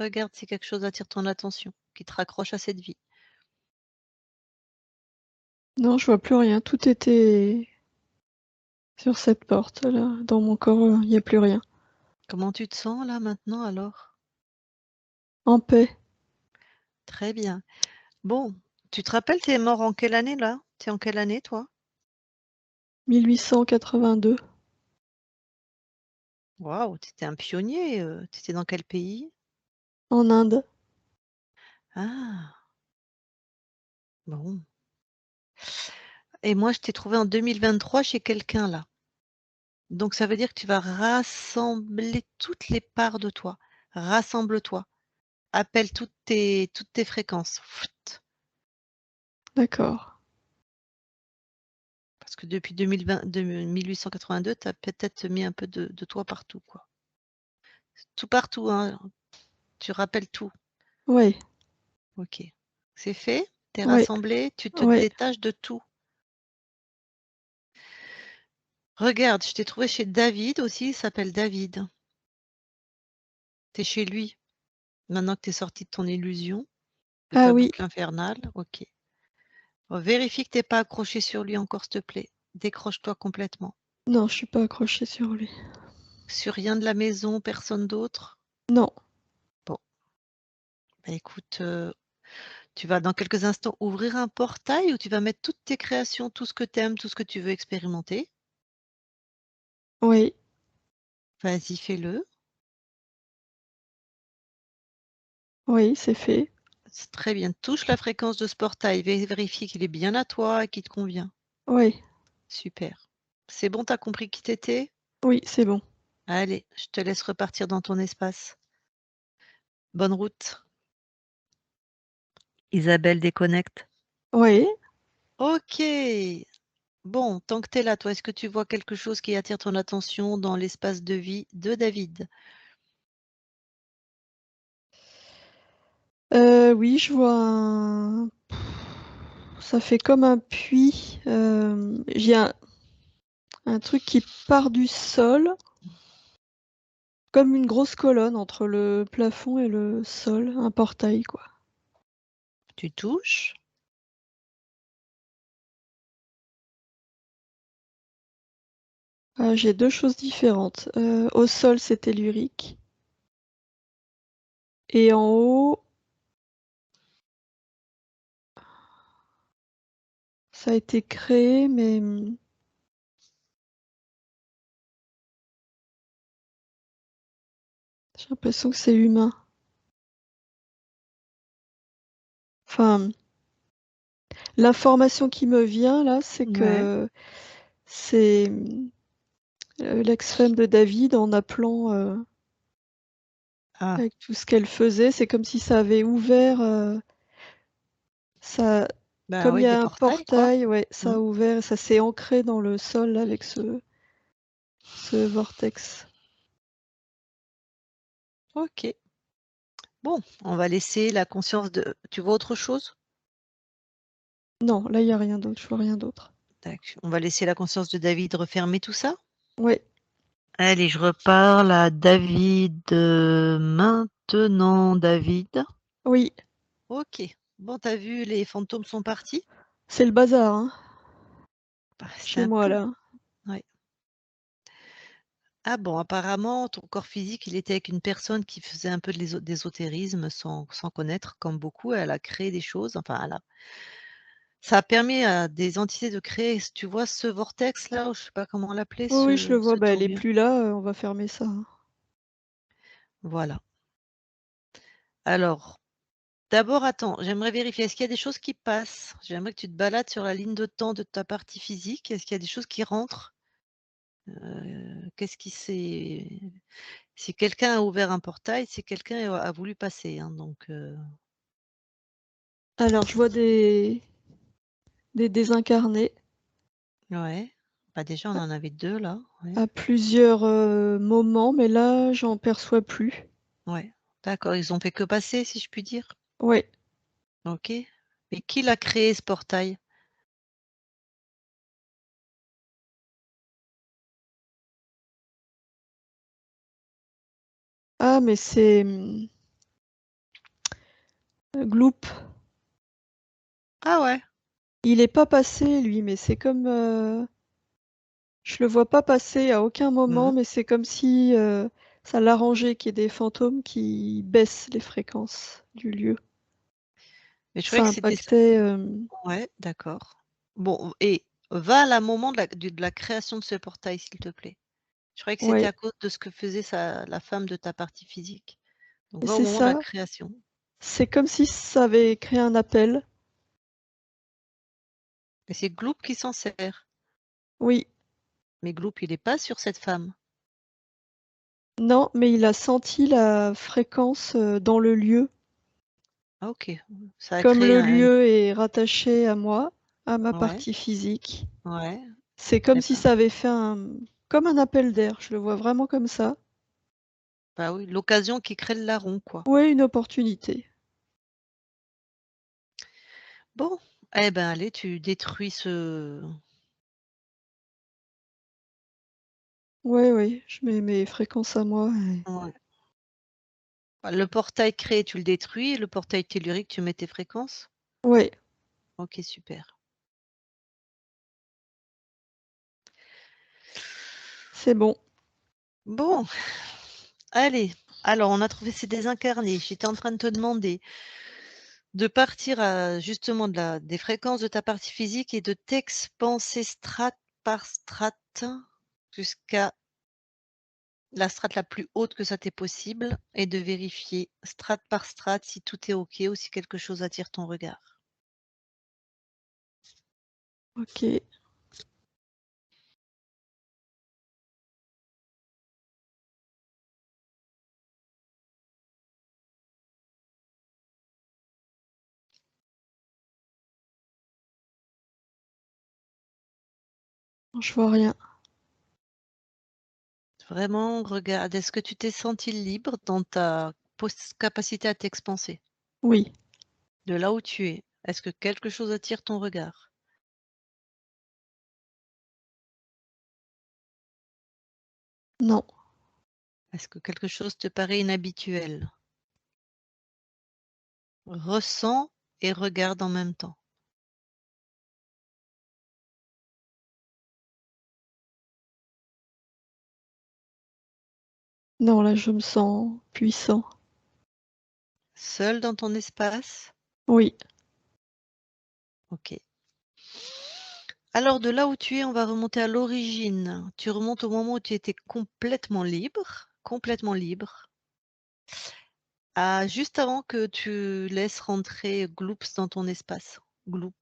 Regarde si quelque chose attire ton attention, qui te raccroche à cette vie. Non, je vois plus rien. Tout était sur cette porte-là. Dans mon corps, il y a plus rien. Comment tu te sens là maintenant alors? En paix. Très bien. Bon, tu te rappelles, tu es mort en quelle année là? Tu es en quelle année toi? 1882. Waouh, tu étais un pionnier, tu étais dans quel pays? En Inde. Ah, bon. Et moi, je t'ai trouvé en 2023 chez quelqu'un là. Donc ça veut dire que tu vas rassembler toutes les parts de toi. Rassemble-toi. Appelle toutes tes fréquences. Pfft. D'accord. Parce que depuis 2020, 1882, tu as peut-être mis un peu de toi partout, quoi. Tout partout, hein. Tu rappelles tout. Ouais, Ok. C'est fait? T'es ouais, rassemblé? Tu te ouais. détaches de tout. Regarde, je t'ai trouvé chez David aussi, il s'appelle David. T'es chez lui. Maintenant que t'es sorti de ton illusion, de Ah ta oui. boucle infernale, ok. Vérifie que t'es pas accroché sur lui encore, s'il te plaît. Décroche-toi complètement. Non, je suis pas accrochée sur lui. Sur rien de la maison, personne d'autre? Non. Bon, bah écoute, tu vas dans quelques instants ouvrir un portail où tu vas mettre toutes tes créations, tout ce que tu aimes, tout ce que tu veux expérimenter. Oui, Vas-y, fais-le. oui, c'est fait. C'est très bien. Touche la fréquence de ce portail, vérifie qu'il est bien à toi et qu'il te convient. Oui, Super. C'est bon, t'as compris qui t'étais? oui, c'est bon. Allez, je te laisse repartir dans ton espace. Bonne route. Isabelle déconnecte. Oui. Ok. Bon, tant que tu es là, toi, est-ce que tu vois quelque chose qui attire ton attention dans l'espace de vie de David? Oui, je vois un ça fait comme un puits, j'ai un truc qui part du sol, comme une grosse colonne entre le plafond et le sol, un portail, quoi. Tu touches? J'ai 2 choses différentes. Au sol, c'est tellurique et en haut, ça a été créé, mais, j'ai l'impression que c'est humain. Enfin, l'information qui me vient là, c'est Ouais. que c'est, l'ex-femme de David en appelant, Ah, avec tout ce qu'elle faisait, c'est comme si ça avait ouvert, ça bah comme il oui, y des a un portails, quoi. portail, ouais, ça Mmh. a ouvert et ça s'est ancré dans le sol là, avec ce vortex. Ok. Bon, on va laisser la conscience de. Tu vois autre chose? Non, là, il y a rien d'autre, je vois rien d'autre. Tac. On va laisser la conscience de David refermer tout ça. Ouais, Allez, je reparle à David maintenant, David. oui, Ok. Bon, t'as vu, les fantômes sont partis? c'est le bazar, hein, Bah, c'est chez un moi peu. là. Ouais. Ah bon, apparemment, ton corps physique, il était avec une personne qui faisait un peu de d'ésotérisme sans connaître, comme beaucoup. Elle a créé des choses. Enfin, ça a permis à des entités de créer, tu vois, ce vortex-là, ou je sais pas comment l'appeler, Oui, oui, je le vois, ce bah, elle est tourbillon. plus là, on va fermer ça, hein. Voilà. Alors, d'abord, attends, j'aimerais vérifier, est-ce qu'il y a des choses qui passent? J'aimerais que tu te balades sur la ligne de temps de ta partie physique. Est-ce qu'il y a des choses qui rentrent? Qu'est-ce qui s'est si quelqu'un a ouvert un portail, c'est quelqu'un a voulu passer, hein, donc Alors je vois des désincarnés. ouais. Bah, déjà, on en avait 2 là. Ouais. à plusieurs moments, mais là, j'en perçois plus. Ouais. D'accord, ils ont fait que passer, si je puis dire? Ouais. OK. Et qui l'a créé ce portail? Ah, mais c'est Gloop. Ah ouais? Il est pas passé, lui, mais c'est comme. Je le vois pas passer à aucun moment, Mmh. mais c'est comme si ça l'arrangeait qu'il y ait des fantômes qui baissent les fréquences du lieu. Mais je croyais Ça que c'était ça. impactait. Ouais, d'accord. Bon et va à la moment de la création de ce portail, s'il te plaît. Je croyais que c'était Ouais, à cause de ce que faisait la femme de ta partie physique. Donc et va au c'est moment de la ça. création. C'est comme si ça avait créé un appel. Et c'est Gloop qui s'en sert. Oui, Mais Gloop, il est pas sur cette femme. non, mais il a senti la fréquence dans le lieu. Ah OK. Ça a Comme créé le un lieu est rattaché à moi, à ma ouais, partie physique, ouais. c'est comme Et si ben ça avait fait comme un appel d'air. Je le vois vraiment comme ça. bah oui, l'occasion qui crée le larron, quoi. Ouais, une opportunité. Bon, eh ben allez, tu détruis ce Ouais, ouais, je mets mes fréquences à moi. ouais. Bah, le portail créé, tu le détruis et le portail tellurique, tu mets tes fréquences? Ouais, OK, super. c'est bon. Bon, allez, alors on a trouvé ces désincarnés. J'étais en train de te demander de partir à justement des fréquences de ta partie physique et de t'expanser strate par strate jusqu'à la strate la plus haute que ça t'est possible et de vérifier strate par strate si tout est OK ou si quelque chose attire ton regard. Ok. Je vois rien. Vraiment, regarde, est-ce que tu t'es senti libre dans ta capacité à t'expanser? Oui, De là où tu es, est-ce que quelque chose attire ton regard? non. Est-ce que quelque chose te paraît inhabituel? Ressens et regarde en même temps. Non, là, je me sens puissant. Seul dans ton espace? Oui, OK. Alors de là où tu es, on va remonter à l'origine. Tu remontes au moment où tu étais complètement libre, à juste avant que tu laisses rentrer Gloops dans ton espace. Gloop,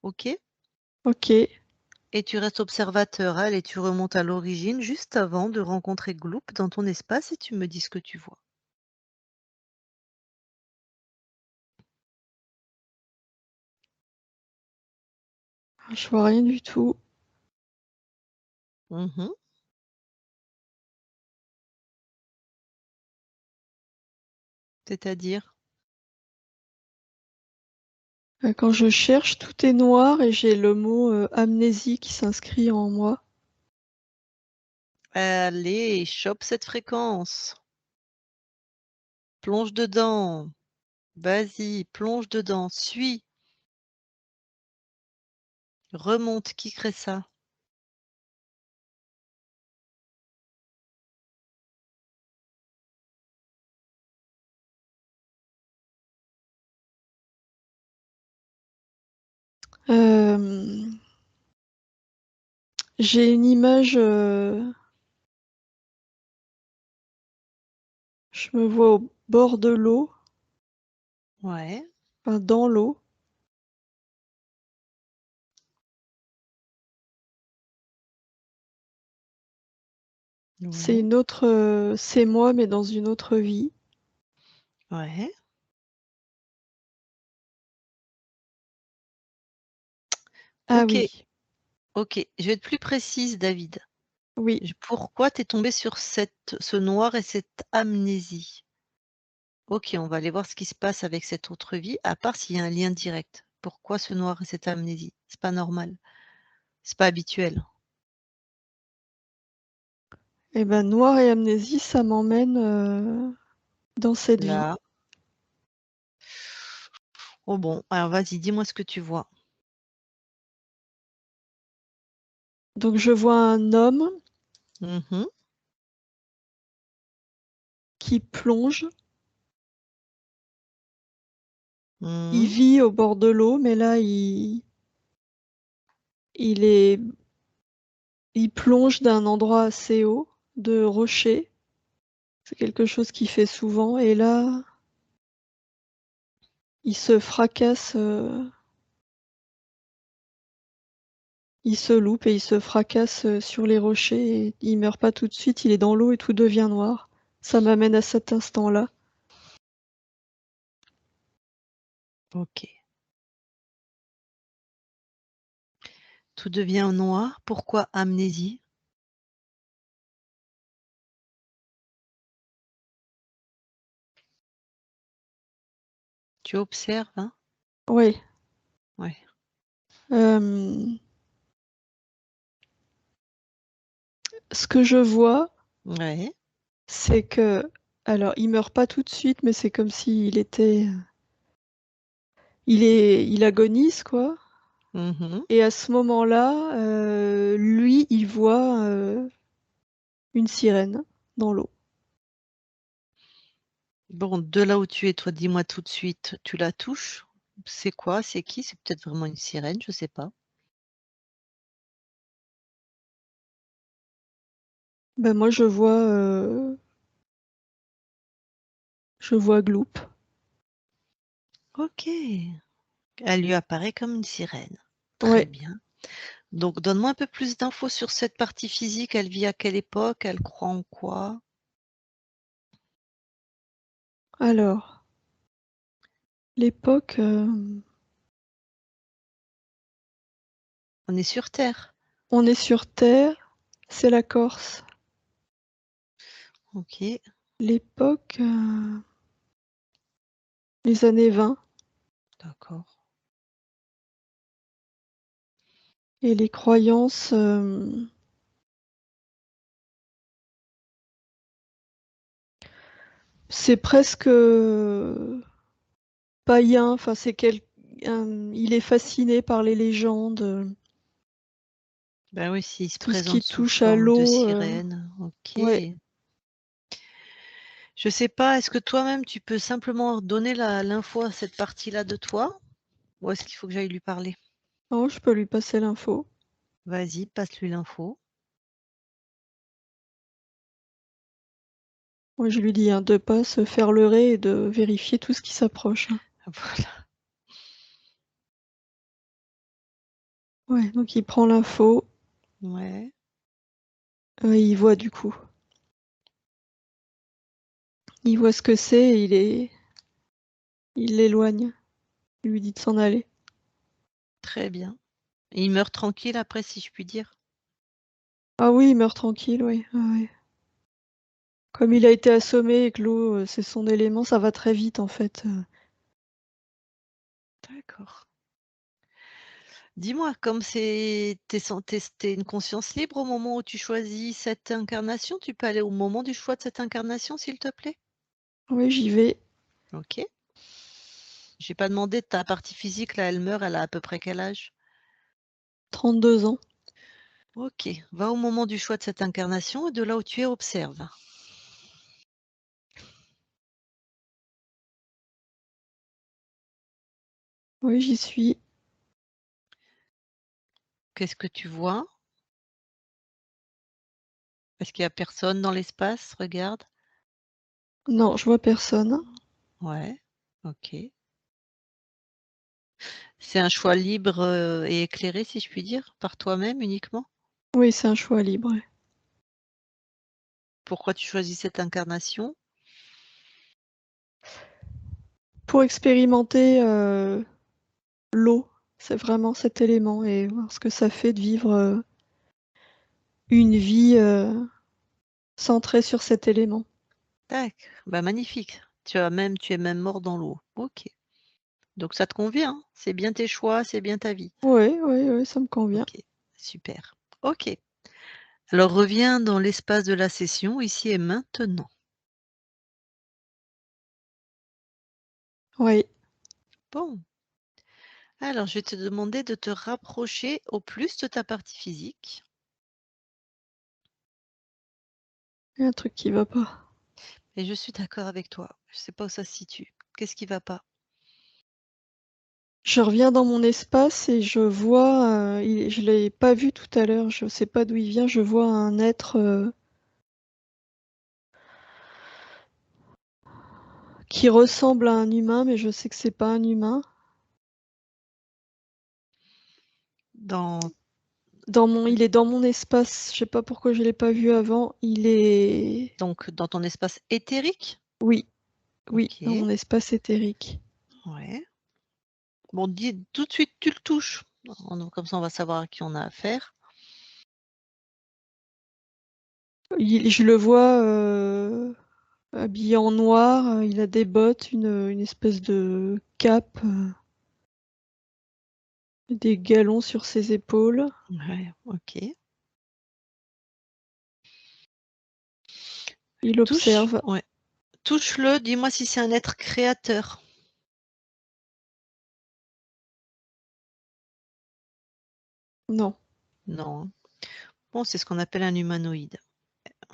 OK? ok. Et tu restes observateur, elle, et tu remontes à l'origine juste avant de rencontrer Gloop dans ton espace et tu me dis ce que tu vois. Je vois rien du tout. Mmh. C'est-à-dire? Quand je cherche, tout est noir et j'ai le mot amnésie qui s'inscrit en moi. Allez, chope cette fréquence. Plonge dedans. Vas-y, plonge dedans. Suis. Remonte. Qui crée ça? Euh, j'ai une image, je me vois au bord de l'eau, Ouais. enfin dans l'eau. C'est Ouais. une autre, c'est moi mais dans une autre vie. Ouais. Ah OK. oui, Ok, je vais être plus précise, David. Oui. Pourquoi tu es tombé sur ce noir et cette amnésie? Ok, on va aller voir ce qui se passe avec cette autre vie, à part s'il y a un lien direct. Pourquoi ce noir et cette amnésie? C'est pas normal. C'est pas habituel. Eh ben, noir et amnésie, ça m'emmène dans cette vie. Là. Oh bon, alors vas-y, dis-moi ce que tu vois. Donc je vois un homme Mhm. qui plonge. Il Mhm. vit au bord de l'eau, mais là, il plonge d'un endroit assez haut, de rocher. C'est quelque chose qu'il fait souvent. Et là, il se fracasse, il se loupe et il se fracasse sur les rochers. Et il meurt pas tout de suite, il est dans l'eau et tout devient noir. Ça m'amène à cet instant-là. Ok. Tout devient noir. Pourquoi amnésie? Tu observes, hein? Oui. Ouais. Ce que je vois, Ouais. c'est que, alors, il meurt pas tout de suite, mais c'est comme s'il était, il agonise, quoi. Mhm. Et à ce moment-là, lui, il voit une sirène dans l'eau. Bon, de là où tu es, toi, dis-moi tout de suite, tu la touches? C'est quoi? C'est qui? C'est peut-être vraiment une sirène, je sais pas. Ben moi, je vois Gloop. Ok. Elle lui apparaît comme une sirène. Très Ouais. bien. Donc, donne-moi un peu plus d'infos sur cette partie physique. Elle vit à quelle époque? Elle croit en quoi? Alors, l'époque, On est sur Terre. on est sur Terre, c'est la Corse. Ok. L'époque, les années 20. D'accord. Et les croyances, c'est presque païen. Enfin, il est fasciné par les légendes, Ben oui, s'il se tout ce qui présente sous touche à forme de l'eau. sirène. Ok. Ouais. Je sais pas, est-ce que toi-même tu peux simplement donner l'info à cette partie-là de toi? Ou est-ce qu'il faut que j'aille lui parler? Oh, je peux lui passer l'info. Vas-y, passe-lui l'info. Moi, je lui dis hein, de pas se faire leurrer et de vérifier tout ce qui s'approche, hein. Voilà. Ouais, donc il prend l'info, Ouais. il voit du coup. Il voit ce que c'est et il l'éloigne. Il lui dit de s'en aller. Très bien. Et il meurt tranquille après, si je puis dire? Ah oui, il meurt tranquille, oui. Ah ouais. Comme il a été assommé et que l'eau, c'est son élément, ça va très vite en fait. D'accord. Dis-moi, comme t'es une conscience libre au moment où tu choisis cette incarnation, tu peux aller au moment du choix de cette incarnation, s'il te plaît? Oui, j'y vais. OK. J'ai pas demandé de ta partie physique, là, elle meurt, elle a à peu près quel âge? 32 ans. OK. Va au moment du choix de cette incarnation et de là où tu es, observe. Oui, j'y suis. Qu'est-ce que tu vois? Est-ce qu'il y a personne dans l'espace? Regarde. Non, je vois personne. Ouais. OK. C'est un choix libre, et éclairé, si je puis dire, par toi-même uniquement? Oui, c'est un choix libre, ouais. Pourquoi tu choisis cette incarnation? Pour expérimenter l'eau, C'est vraiment cet élément et voir ce que ça fait de vivre une vie centrée sur cet élément. Tac, bah magnifique. Tu es même mort dans l'eau. Ok. Donc ça te convient, hein, c'est bien tes choix, c'est bien ta vie. Oui, oui, oui, ça me convient. Ok, super. Ok. Alors reviens dans l'espace de la session, ici et maintenant. Oui. Bon. Alors je vais te demander de te rapprocher au plus de ta partie physique. Il y a un truc qui va pas. Et je suis d'accord avec toi. Je ne sais pas où ça se situe. Qu'est-ce qui va pas? Je reviens dans mon espace et je vois, je l'ai pas vu tout à l'heure, je sais pas d'où il vient, je vois un être qui ressemble à un humain, mais je sais que c'est pas un humain. Dans, Il est dans mon espace, je sais pas pourquoi je l'ai pas vu avant. Il est, donc, dans ton espace éthérique? oui, oui, Ok. dans mon espace éthérique. Ouais. Bon, dis tout de suite, tu le touches. Comme ça, on va savoir à qui on a affaire. Je le vois habillé en noir, il a des bottes, une espèce de cape, des galons sur ses épaules. Ouais, ok. Il observe. Ouais. Touche-le, dis-moi si c'est un être créateur. Non. Non. Bon, c'est ce qu'on appelle un humanoïde.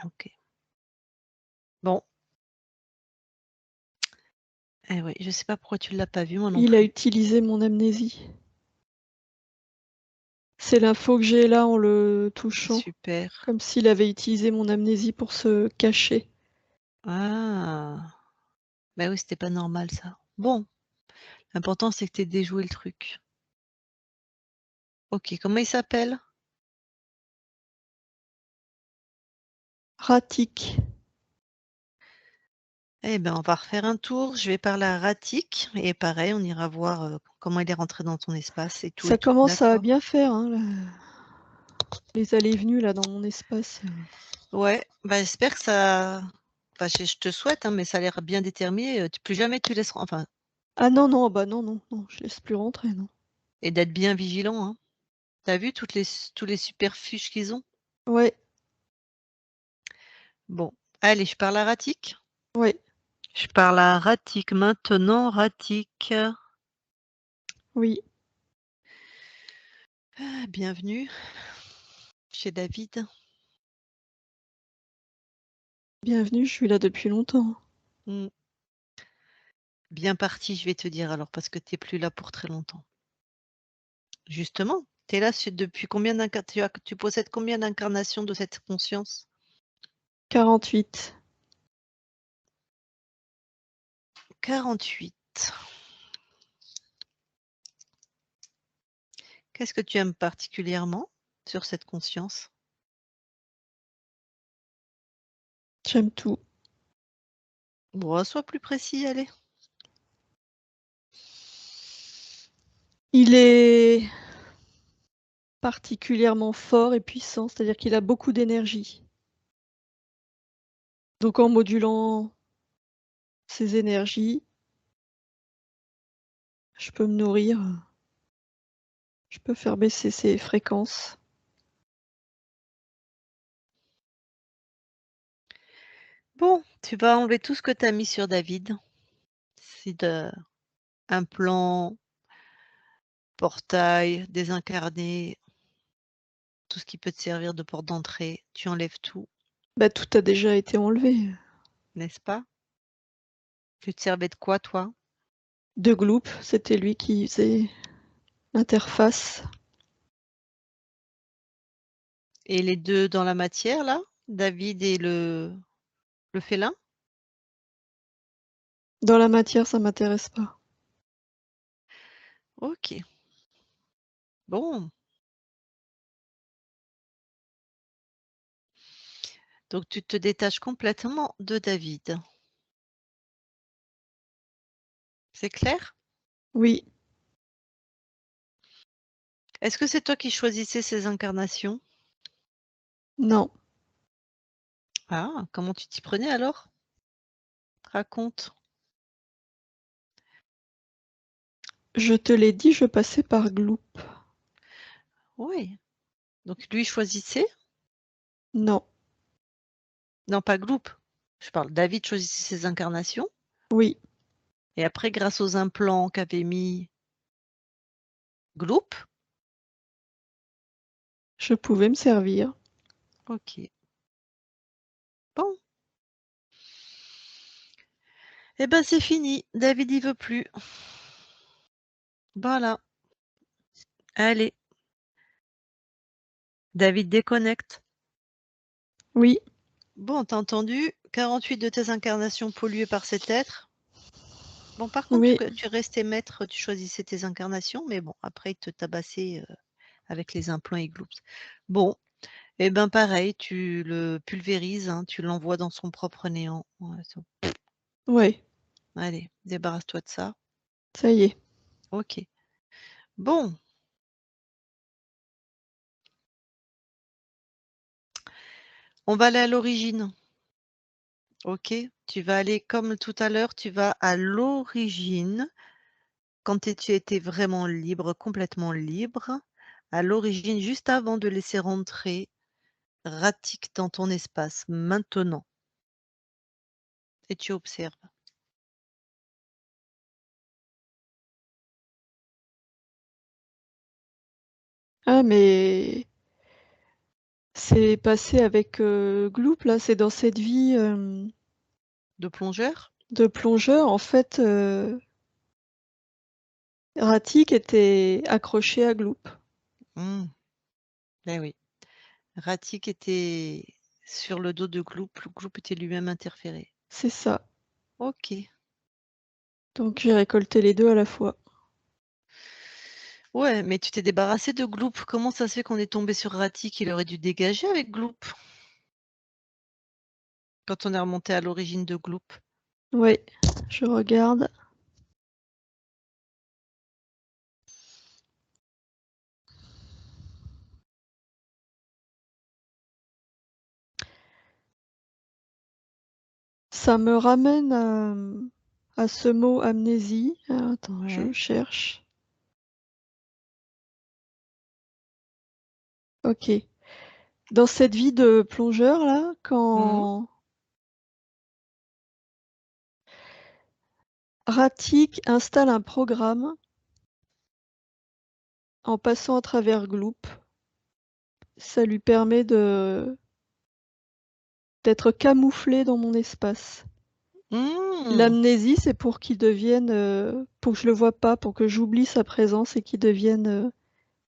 Ok. Bon. Eh oui, je sais pas pourquoi tu l'as pas vu, moi non Il a plus. utilisé mon amnésie. C'est l'info que j'ai là en le touchant, Super. comme s'il avait utilisé mon amnésie pour se cacher. Ah. Bah oui, c'était pas normal ça. Bon, l'important c'est que tu aies déjoué le truc. Ok, comment il s'appelle? Ratik. Eh ben, on va refaire un tour. Je vais parler à Ratik et pareil, on ira voir comment il est rentré dans ton espace et tout Ça et tout. commence à D'accord? bien faire, hein, les allées et venues là dans mon espace. Ouais, bah j'espère que ça. Enfin, je te souhaite, hein, mais ça a l'air bien déterminé. Plus jamais tu laisseras. Enfin, Ah non, non, bah non, non, non, je laisse plus rentrer, non. et d'être bien vigilant, hein. T'as vu tous les superfuges qu'ils ont? Ouais, Bon, allez, je parle à Ratik. ouais, Je parle à Ratik maintenant, Ratik. oui. Ah, bienvenue chez David. Bienvenue, je suis là depuis longtemps. Mm. Bien parti, je vais te dire alors, parce que tu n'es plus là pour très longtemps. Justement, tu es là depuis combien d'incarnations? Tu possèdes combien d'incarnations de cette conscience? 48. 48. Qu'est-ce que tu aimes particulièrement sur cette conscience? J'aime tout. Bon, sois plus précis, allez. Il est particulièrement fort et puissant, c'est-à-dire qu'il a beaucoup d'énergie. Donc en modulant ses énergies, je peux me nourrir, je peux faire baisser ses fréquences. Bon, tu vas enlever tout ce que tu as mis sur David. C'est un plan, portail, désincarné, tout ce qui peut te servir de porte d'entrée. Tu enlèves tout, Bah, tout a déjà été enlevé. n'est-ce pas? Tu te servais de quoi, toi? De Gloop, c'était lui qui faisait l'interface. Et les deux dans la matière, là? David et le félin? Dans la matière, ça m'intéresse pas. Ok. Bon. Donc tu te détaches complètement de David. C'est clair? Oui, Est-ce que c'est toi qui choisissais ces incarnations? Non. Ah, comment tu t'y prenais alors? Raconte. Je te l'ai dit, je passais par Gloop. Oui. Donc lui choisissait? Non. Non, pas Gloop. Je parle, David choisissait ses incarnations Oui. et après, grâce aux implants qu'avait mis Gloop, Je pouvais me servir. ok. Bon. Eh ben c'est fini. David il veut plus. Voilà. Allez. David déconnecte. Oui. Bon, t'as entendu? 48 de tes incarnations polluées par cet être. Bon, par contre, Oui. tu restais maître, tu choisissais tes incarnations, mais bon, après, il te tabassait avec les implants et gloops. Bon, et ben pareil, tu le pulvérises, hein, tu l'envoies dans son propre néant. Ouais, Ouais. allez, débarrasse-toi de ça. Ça y est. Ok. Bon. On va aller à l'origine. Ok. Tu vas aller comme tout à l'heure, tu vas à l'origine. Quand tu étais vraiment libre, complètement libre, à l'origine, juste avant de laisser rentrer Ratik dans ton espace, maintenant. Et tu observes. Ah, mais c'est passé avec Gloop, là. C'est dans cette vie De plongeur? de plongeur. En fait, Ratik était accroché à Gloop. Hmm. Eh oui. Ratik était sur le dos de Gloop. Gloop était lui-même interféré. C'est ça. Ok. Donc j'ai récolté les deux à la fois. Ouais, mais tu t'es débarrassé de Gloop. Comment ça se fait qu'on est tombé sur Ratik? Il aurait dû dégager avec Gloop. Quand on est remonté à l'origine de Gloop. Oui, je regarde. Ça me ramène à ce mot amnésie. Ah, attends, je Ouais. cherche. Ok. Dans cette vie de plongeur, là, Mhm. quand Ratik installe un programme en passant à travers Gloop, ça lui permet d'être camouflé dans mon espace. Hmm. L'amnésie, c'est pour qu'il devienne, pour que je le vois pas, pour que j'oublie sa présence et qu'il devienne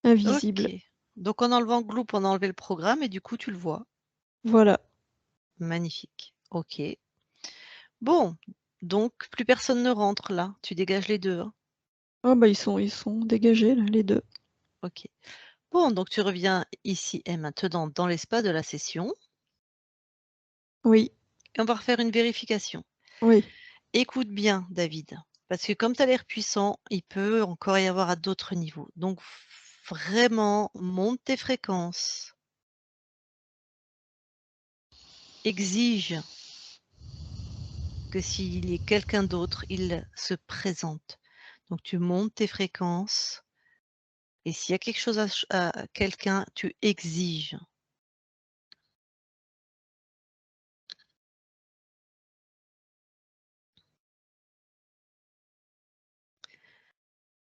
invisible. Ok. Donc en enlevant Gloop, on a enlevé le programme et du coup tu le vois. Voilà. Magnifique. Ok. Bon. Donc plus personne ne rentre là. Tu dégages les deux, hein. Ah bah ils sont dégagés là, les deux. Ok. Bon, donc tu reviens ici et maintenant dans l'espace de la session Oui, et on va refaire une vérification. oui. Écoute bien, David, parce que comme tu as l'air puissant, il peut encore y avoir à d'autres niveaux. Donc vraiment, monte tes fréquences. Exige que s'il y a quelqu'un d'autre, il se présente. Donc tu montes tes fréquences et s'il y a quelque chose à quelqu'un, tu exiges.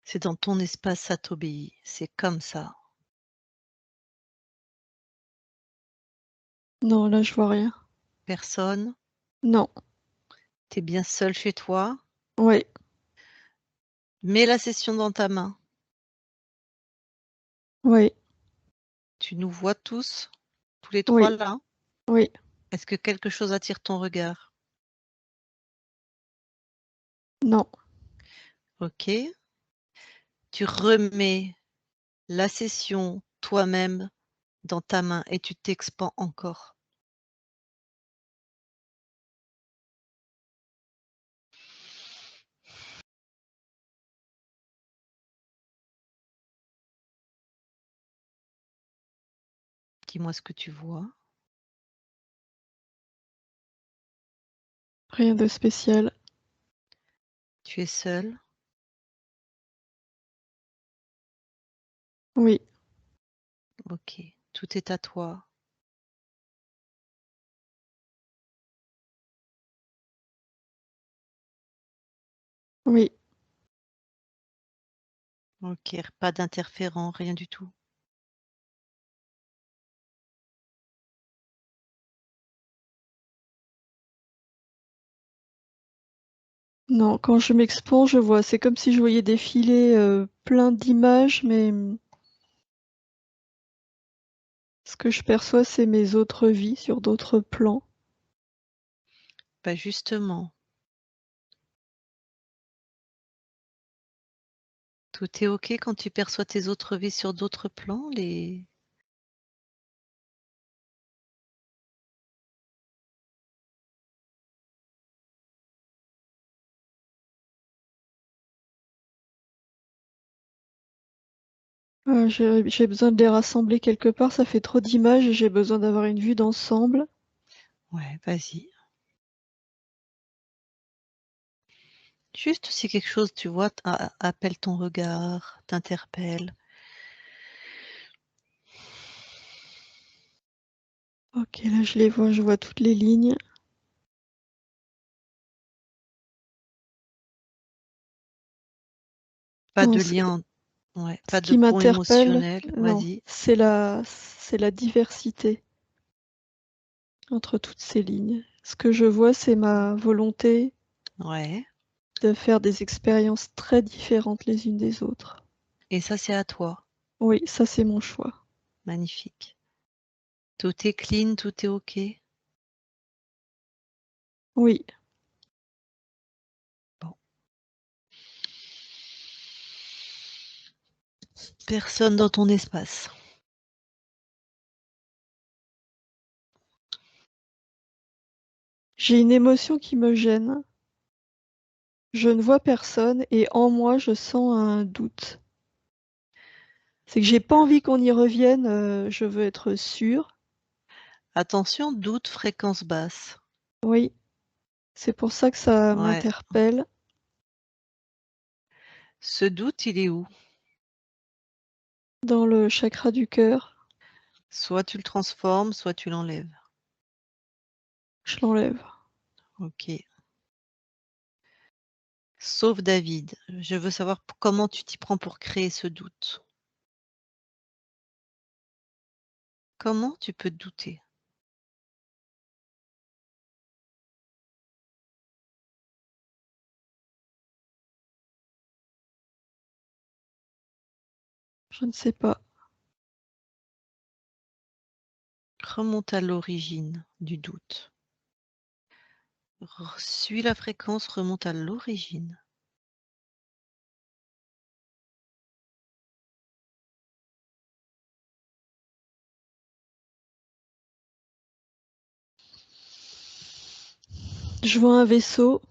C'est dans ton espace, ça t'obéit. C'est comme ça. Non, là je vois rien. Personne. Non. Tu es bien seul chez toi. Oui, Mets la session dans ta main. oui, Tu nous vois tous les trois oui, là. oui. Est-ce que quelque chose attire ton regard? Non. Ok. Tu remets la session toi-même dans ta main et tu t'expands encore. Dis-moi ce que tu vois. Rien de spécial. Tu es seul? Oui, Ok. Tout est à toi. oui. Ok. Pas d'interférent, rien du tout. Non, quand je m'expose, je vois, c'est comme si je voyais défiler plein d'images, mais ce que je perçois, c'est mes autres vies sur d'autres plans. Bah justement, tout est ok quand tu perçois tes autres vies sur d'autres plans, les... J'ai besoin de les rassembler quelque part, ça fait trop d'images et j'ai besoin d'avoir une vue d'ensemble. Ouais, vas-y. Juste si quelque chose, tu vois, appelle ton regard, t'interpelle. Ok, là je les vois, je vois toutes les lignes. Pas Non, de lien, ouais, ce pas de qui pont m'interpelle, émotionnel. non, Vas-y. c'est la diversité entre toutes ces lignes. Ce que je vois, c'est ma volonté Ouais. de faire des expériences très différentes les unes des autres. Et ça, c'est à toi. Oui, ça c'est mon choix. Magnifique. Tout est clean, tout est ok. Oui, Bon. Personne dans ton espace. j'ai une émotion qui me gêne. Je ne vois personne et en moi je sens un doute. C'est que j'ai pas envie qu'on y revienne, je veux être sûre. Attention, doute, fréquence basse. Oui, c'est pour ça que ça Ouais. m'interpelle. Ce doute, il est où? Dans le chakra du cœur, Soit tu le transformes, soit tu l'enlèves. je l'enlève. Ok. Sauf David. Je veux savoir comment tu t'y prends pour créer ce doute. Comment tu peux douter? Je ne sais pas. Remonte à l'origine du doute. Suis la fréquence, remonte à l'origine. Je vois un vaisseau.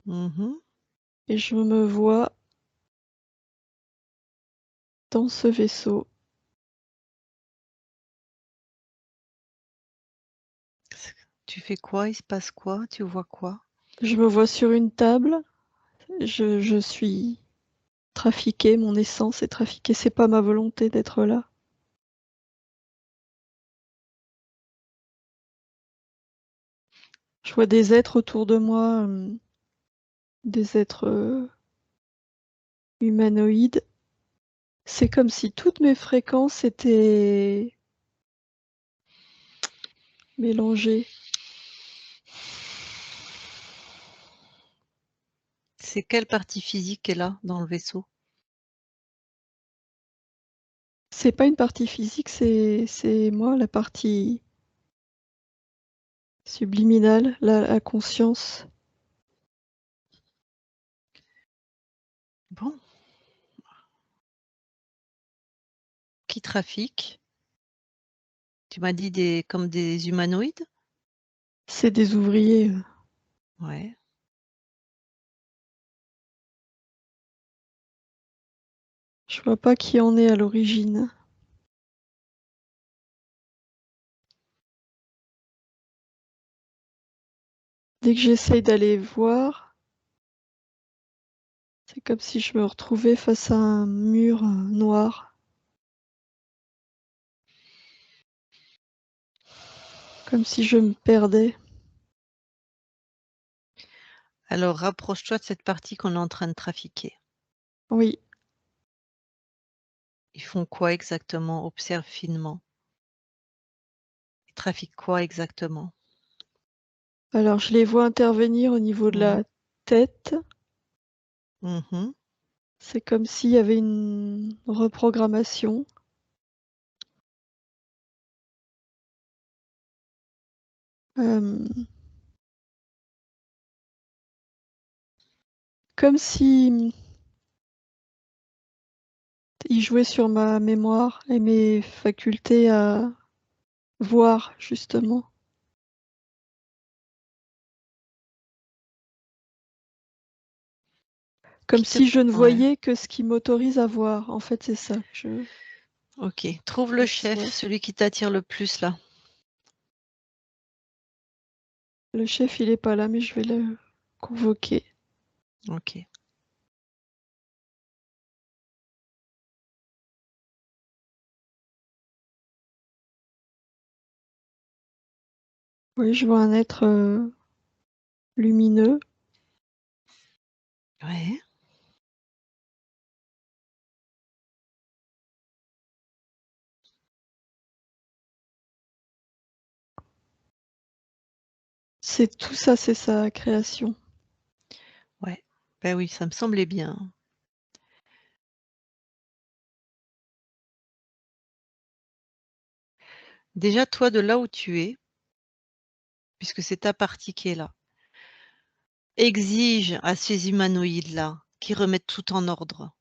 Mhm. Et je me vois dans ce vaisseau. Tu fais quoi? Il se passe quoi? Tu vois quoi? Je me vois sur une table. Je suis trafiquée, mon essence est trafiquée. C'est pas ma volonté d'être là. Je vois des êtres autour de moi, des êtres humanoïdes. C'est comme si toutes mes fréquences étaient mélangées. C'est quelle partie physique est là dans le vaisseau? C'est pas une partie physique, c'est moi, la partie subliminale, la conscience. Bon. Qui trafique? Tu m'as dit comme des humanoïdes? C'est des ouvriers. Ouais. Je vois pas qui en est à l'origine. Dès que j'essaye d'aller voir, c'est comme si je me retrouvais face à un mur noir. Comme si je me perdais. Alors, rapproche-toi de cette partie qu'on est en train de trafiquer. Oui. Ils font quoi exactement? Observe finement. Ils trafiquent quoi exactement? Alors, je les vois intervenir au niveau de la tête. Mmh. C'est comme s'il y avait une reprogrammation. Comme si il jouait sur ma mémoire et mes facultés à voir, justement. Comme Qui te si je ne ouais, voyais que ce qui m'autorise à voir. En fait, c'est ça que je OK. Trouve le chef, perçois. celui qui t'attire le plus là. Le chef, il est pas là, mais je vais le convoquer. OK. Oui, je vois un être lumineux. Ouais. C'est tout ça, c'est sa création. Ouais. Ben oui, ça me semblait bien. Déjà, toi, de là où tu es, puisque c'est ta partie qui est là, exige à ces humanoïdes-là qu'ils remettent tout en ordre.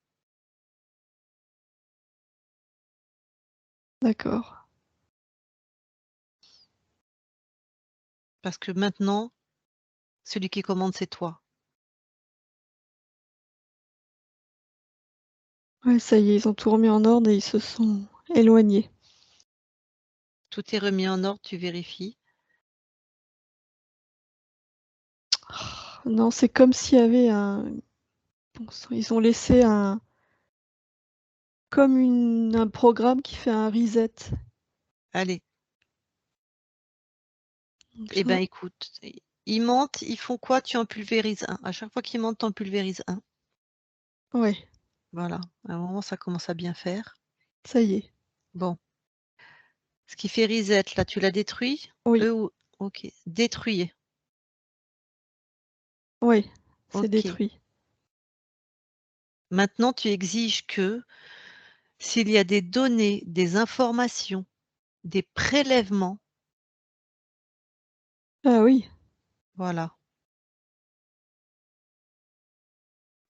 D'accord. Parce que maintenant, celui qui commande, c'est toi. Ouais, ça y est, ils ont tout remis en ordre et ils se sont éloignés. Tout est remis en ordre, tu vérifies. Non, c'est comme s'il y avait un... Bon sang, ils ont laissé un... Comme un programme qui fait un reset. Allez. Donc Eh ça, ben, écoute, ils mentent, ils font quoi? Tu en pulvérises un. À chaque fois qu'ils mentent, tu en pulvérises un. ouais, Voilà. À un moment, ça commence à bien faire. ça y est. Bon. Ce qui fait reset, là, tu l'as détruit? Oui, OK. Détruit. oui, c'est OK. détruit. Maintenant, tu exiges que s'il y a des données, des informations, des prélèvements, Ah oui, voilà,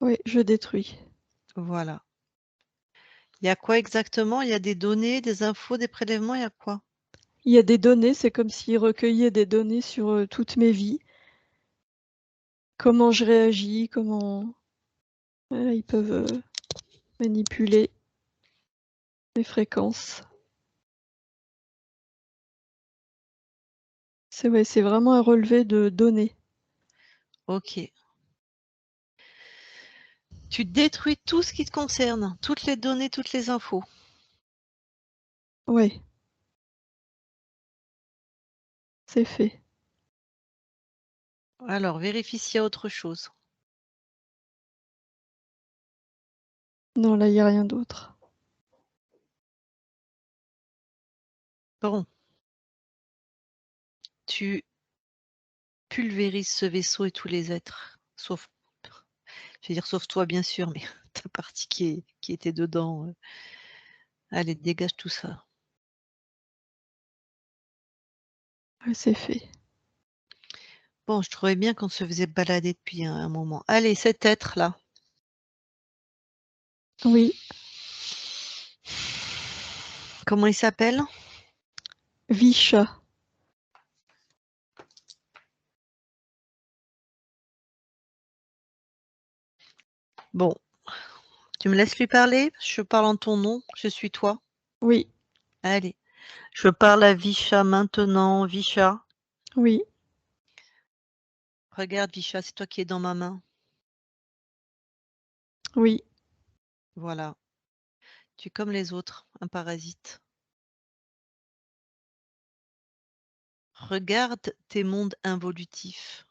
oui, je détruis. voilà. Il y a quoi exactement? Il y a des données, des infos, des prélèvements, il y a quoi? Il y a des données, c'est comme s'ils recueillaient des données sur toutes mes vies. Comment je réagis, comment... Voilà, ils peuvent manipuler les fréquences. C'est ouais, c'est vraiment un relevé de données. OK. Tu détruis tout ce qui te concerne, toutes les données, toutes les infos. Ouais, c'est fait. Alors, vérifie s'il y a autre chose. Non, là, il n'y a rien d'autre. Bon. Tu pulvérises ce vaisseau et tous les êtres, sauf, je vais dire sauf toi bien sûr, mais ta partie qui était dedans. Allez, dégage tout ça. Ouais, c'est fait. Bon, je trouvais bien qu'on se faisait balader depuis un moment. Allez, cet être-là. Oui, Comment il s'appelle? Visha. Bon, Tu me laisses lui parler? Je parle en ton nom, je suis toi. Oui, Allez, je parle à Visha maintenant. Visha, oui, regarde Visha, c'est toi qui es dans ma main. oui, Voilà. Tu es comme les autres, un parasite. Regarde tes mondes involutifs.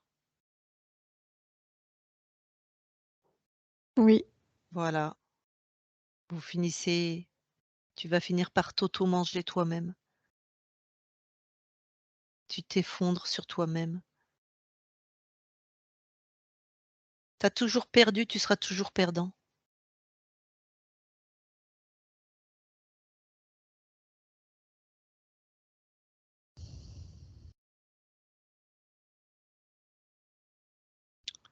oui. Voilà. Vous finissez, tu vas finir par t'auto-manger toi-même. Tu t'effondres sur toi-même. Tu as toujours perdu, tu seras toujours perdant.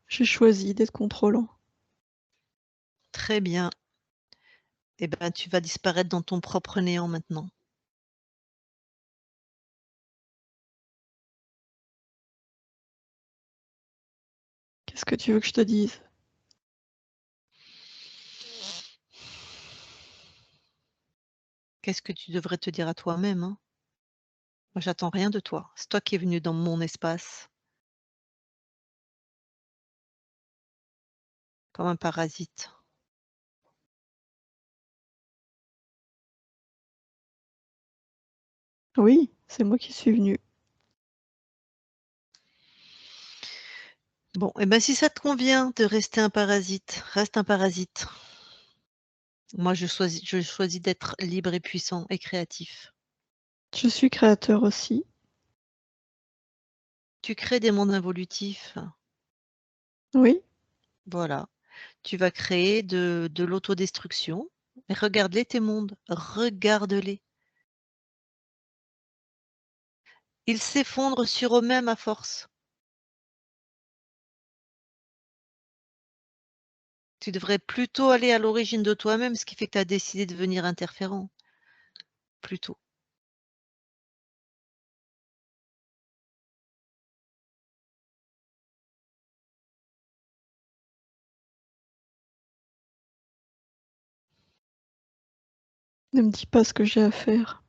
J'ai choisi d'être contrôlant. Très bien. Eh ben, tu vas disparaître dans ton propre néant maintenant. Qu'est-ce que tu veux que je te dise? Qu'est-ce que tu devrais te dire à toi-même, hein? Moi, j'attends rien de toi. C'est toi qui es venu dans mon espace. Comme un parasite. Oui, c'est moi qui suis venue. Bon, eh ben, si ça te convient de rester un parasite, reste un parasite. Moi, je choisis d'être libre et puissant et créatif. Je suis créateur aussi. Tu crées des mondes involutifs. Oui, Voilà. Tu vas créer de l'autodestruction. Mais regarde-les, tes mondes. Regarde-les. Ils s'effondrent sur eux-mêmes à force. Tu devrais plutôt aller à l'origine de toi-même, ce qui fait que tu as décidé de devenir interférent. Plutôt. ne me dis pas ce que j'ai à faire.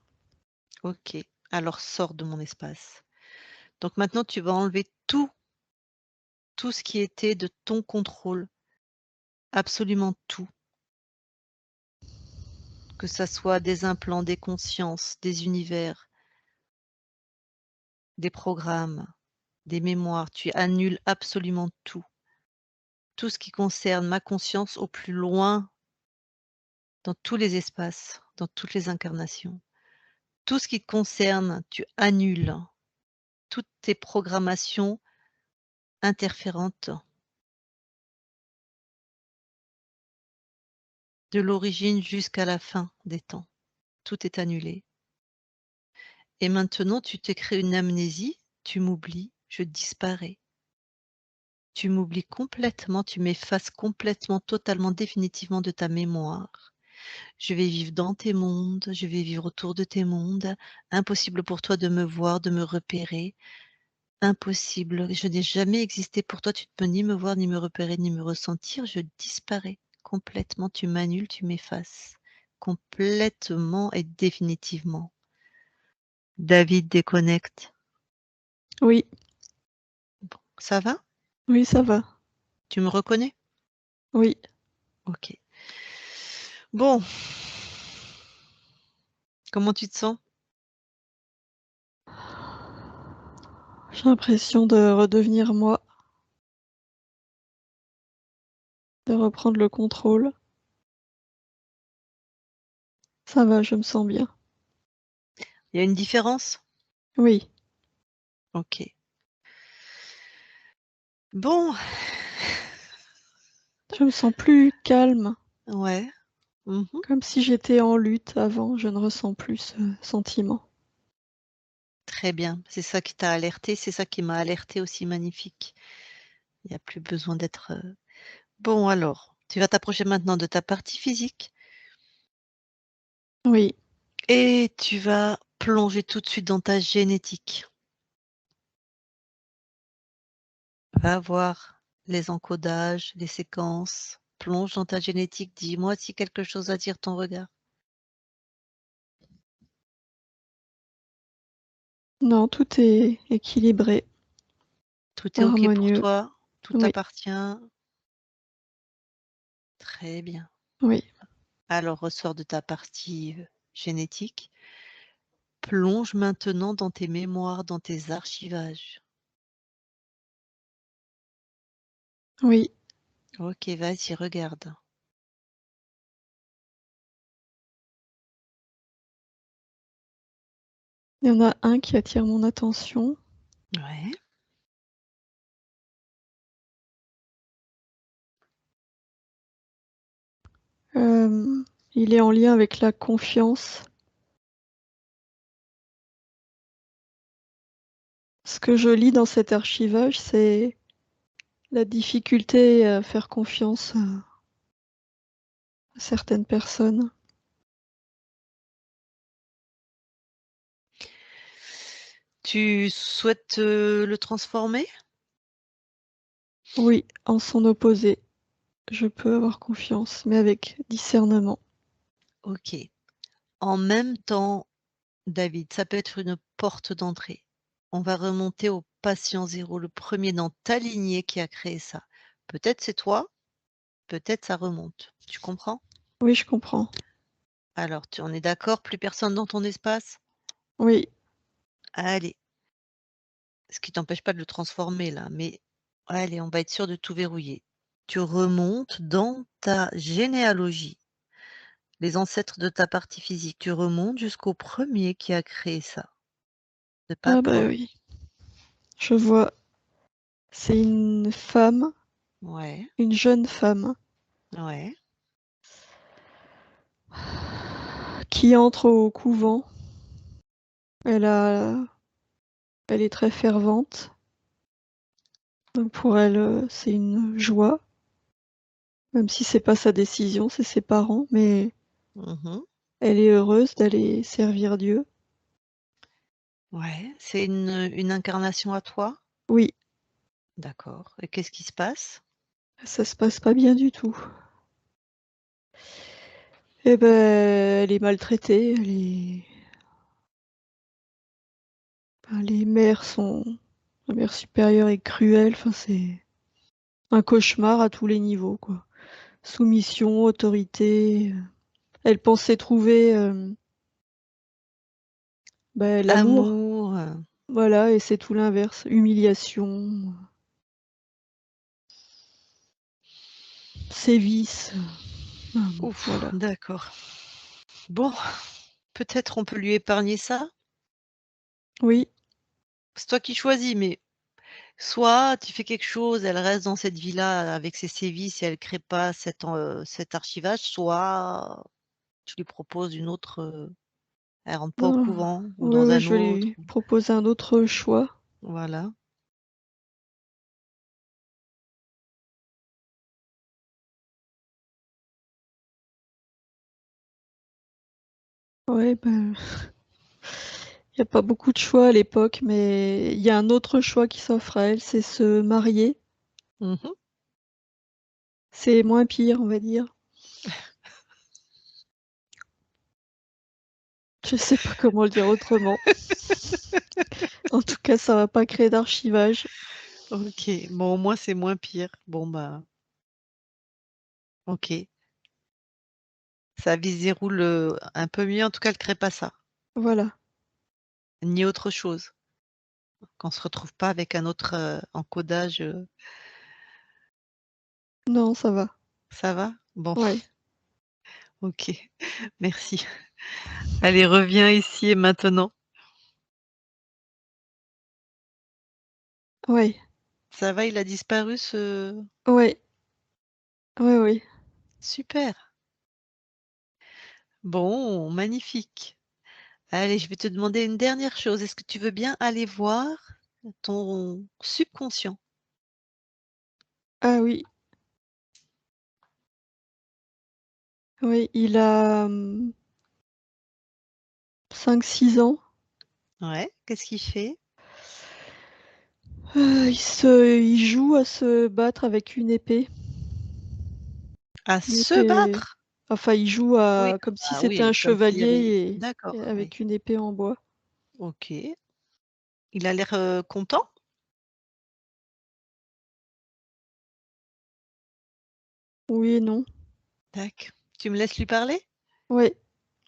Ok. Alors sors de mon espace. Donc maintenant, tu vas enlever tout ce qui était de ton contrôle. Absolument tout. Que ça soit des implants, des consciences, des univers, des programmes, des mémoires. Tu annules absolument tout. Tout ce qui concerne ma conscience au plus loin, dans tous les espaces, dans toutes les incarnations. Tout ce qui te concerne, tu annules. Toutes tes programmations interférentes de l'origine jusqu'à la fin des temps. Tout est annulé. Et maintenant, tu te crées une amnésie, tu m'oublies, je disparais. Tu m'oublies complètement, tu m'effaces complètement, totalement, définitivement de ta mémoire. Je vais vivre dans tes mondes, je vais vivre autour de tes mondes. Impossible pour toi de me voir, de me repérer. Impossible. Je n'ai jamais existé pour toi. Tu ne peux ni me voir, ni me repérer, ni me ressentir. Je disparais complètement. Tu m'annules, tu m'effaces. Complètement et définitivement. David déconnecte. Oui, Bon, ça va? oui, ça va. Tu me reconnais? Oui, Ok. Bon. Comment tu te sens? j'ai l'impression de redevenir moi, de reprendre le contrôle. Ça va, je me sens bien. Il y a une différence? Oui, Ok. Bon. je me sens plus calme, Ouais. Mhm. comme si j'étais en lutte avant. Je ne ressens plus ce sentiment. Très bien. C'est ça qui t'a alerté. C'est ça qui m'a alerté aussi. Magnifique. Il n'y a plus besoin d'être... Bon, alors, tu vas t'approcher maintenant de ta partie physique Oui, et tu vas plonger tout de suite dans ta génétique. Va voir les encodages, les séquences, Plonge dans ta génétique. Dis-moi si quelque chose attire ton regard. Non, tout est équilibré, Tout est OK pour harmonieux. toi? Tout Oui, t'appartient? Très bien. oui. Alors, ressors de ta partie génétique. Plonge maintenant dans tes mémoires, dans tes archivages. Oui. OK, vas-y, regarde. Il y en a un qui attire mon attention. Ouais. Il est en lien avec la confiance. Ce que je lis dans cet archivage, c'est la difficulté à faire confiance à certaines personnes. Tu souhaites le transformer? Oui, en son opposé. Je peux avoir confiance, mais avec discernement. OK. En même temps, David, ça peut être une porte d'entrée. On va remonter au patient zéro, le premier dans ta lignée qui a créé ça. Peut-être c'est toi, peut-être ça remonte. Tu comprends? Oui, je comprends. Alors, on est d'accord, plus personne dans ton espace? Oui, Allez, ce qui t'empêche pas de le transformer là, mais allez, on va être sûr de tout verrouiller. Tu remontes dans ta généalogie, les ancêtres de ta partie physique. Tu remontes jusqu'au premier qui a créé ça, de pas ah bah toi. oui. Je vois. C'est une femme, Ouais, une jeune femme, ouais. qui entre au couvent. Elle a, elle est très fervente. Donc pour elle, c'est une joie, même si c'est pas sa décision, c'est ses parents, mais Mmh. elle est heureuse d'aller servir Dieu. Ouais, c'est une incarnation à toi? Oui, D'accord, et qu'est-ce qui se passe? ça se passe pas bien du tout. Eh ben, elle est maltraitée, les mères sont la mère supérieure est cruelle, enfin c'est un cauchemar à tous les niveaux, quoi. Soumission, autorité, elle pensait trouver, bah, l'amour, Amour, voilà, et c'est tout l'inverse, humiliation, sévices, ouf, voilà. d'accord. Bon, peut-être on peut lui épargner ça? Oui, C'est toi qui choisis, mais soit tu fais quelque chose, elle reste dans cette vie-là avec ses sévices et elle crée pas cet archivage, soit tu lui proposes une autre, elle rentre pas au non, couvent ou oui, dans oui, un je vais autre lui ou proposer un autre choix. voilà. Ouais, ben, il y a pas beaucoup de choix à l'époque, mais il y a un autre choix qui s'offre à elle, c'est se marier. Mmh. C'est moins pire, on va dire. Je sais pas comment le dire autrement. En tout cas, ça va pas créer d'archivage. OK, bon au moins c'est moins pire. Bon bah, OK. Sa vie se déroule, un peu mieux, en tout cas elle crée pas ça, Voilà. ni autre chose. Qu'on se retrouve pas avec un autre, encodage, Non, ça va. ça va? Bon, Ouais, OK, merci. Allez, reviens ici et maintenant. ouais, Ça va, il a disparu ouais, ouais, ouais. super. Bon, magnifique. Allez, je vais te demander une dernière chose. Est-ce que tu veux bien aller voir ton subconscient? Ah oui, oui, il a 5-6 ans. Ouais, qu'est-ce qu'il fait? Il joue à se battre avec une épée. À Il se était battre? enfin, il joue Oui, comme si ah c'était un oui, comme s'il y avait chevalier et d'accord, oui. avec une épée en bois. OK. Il a l'air, content? Oui et non. Tac. Tu me laisses lui parler? Ouais.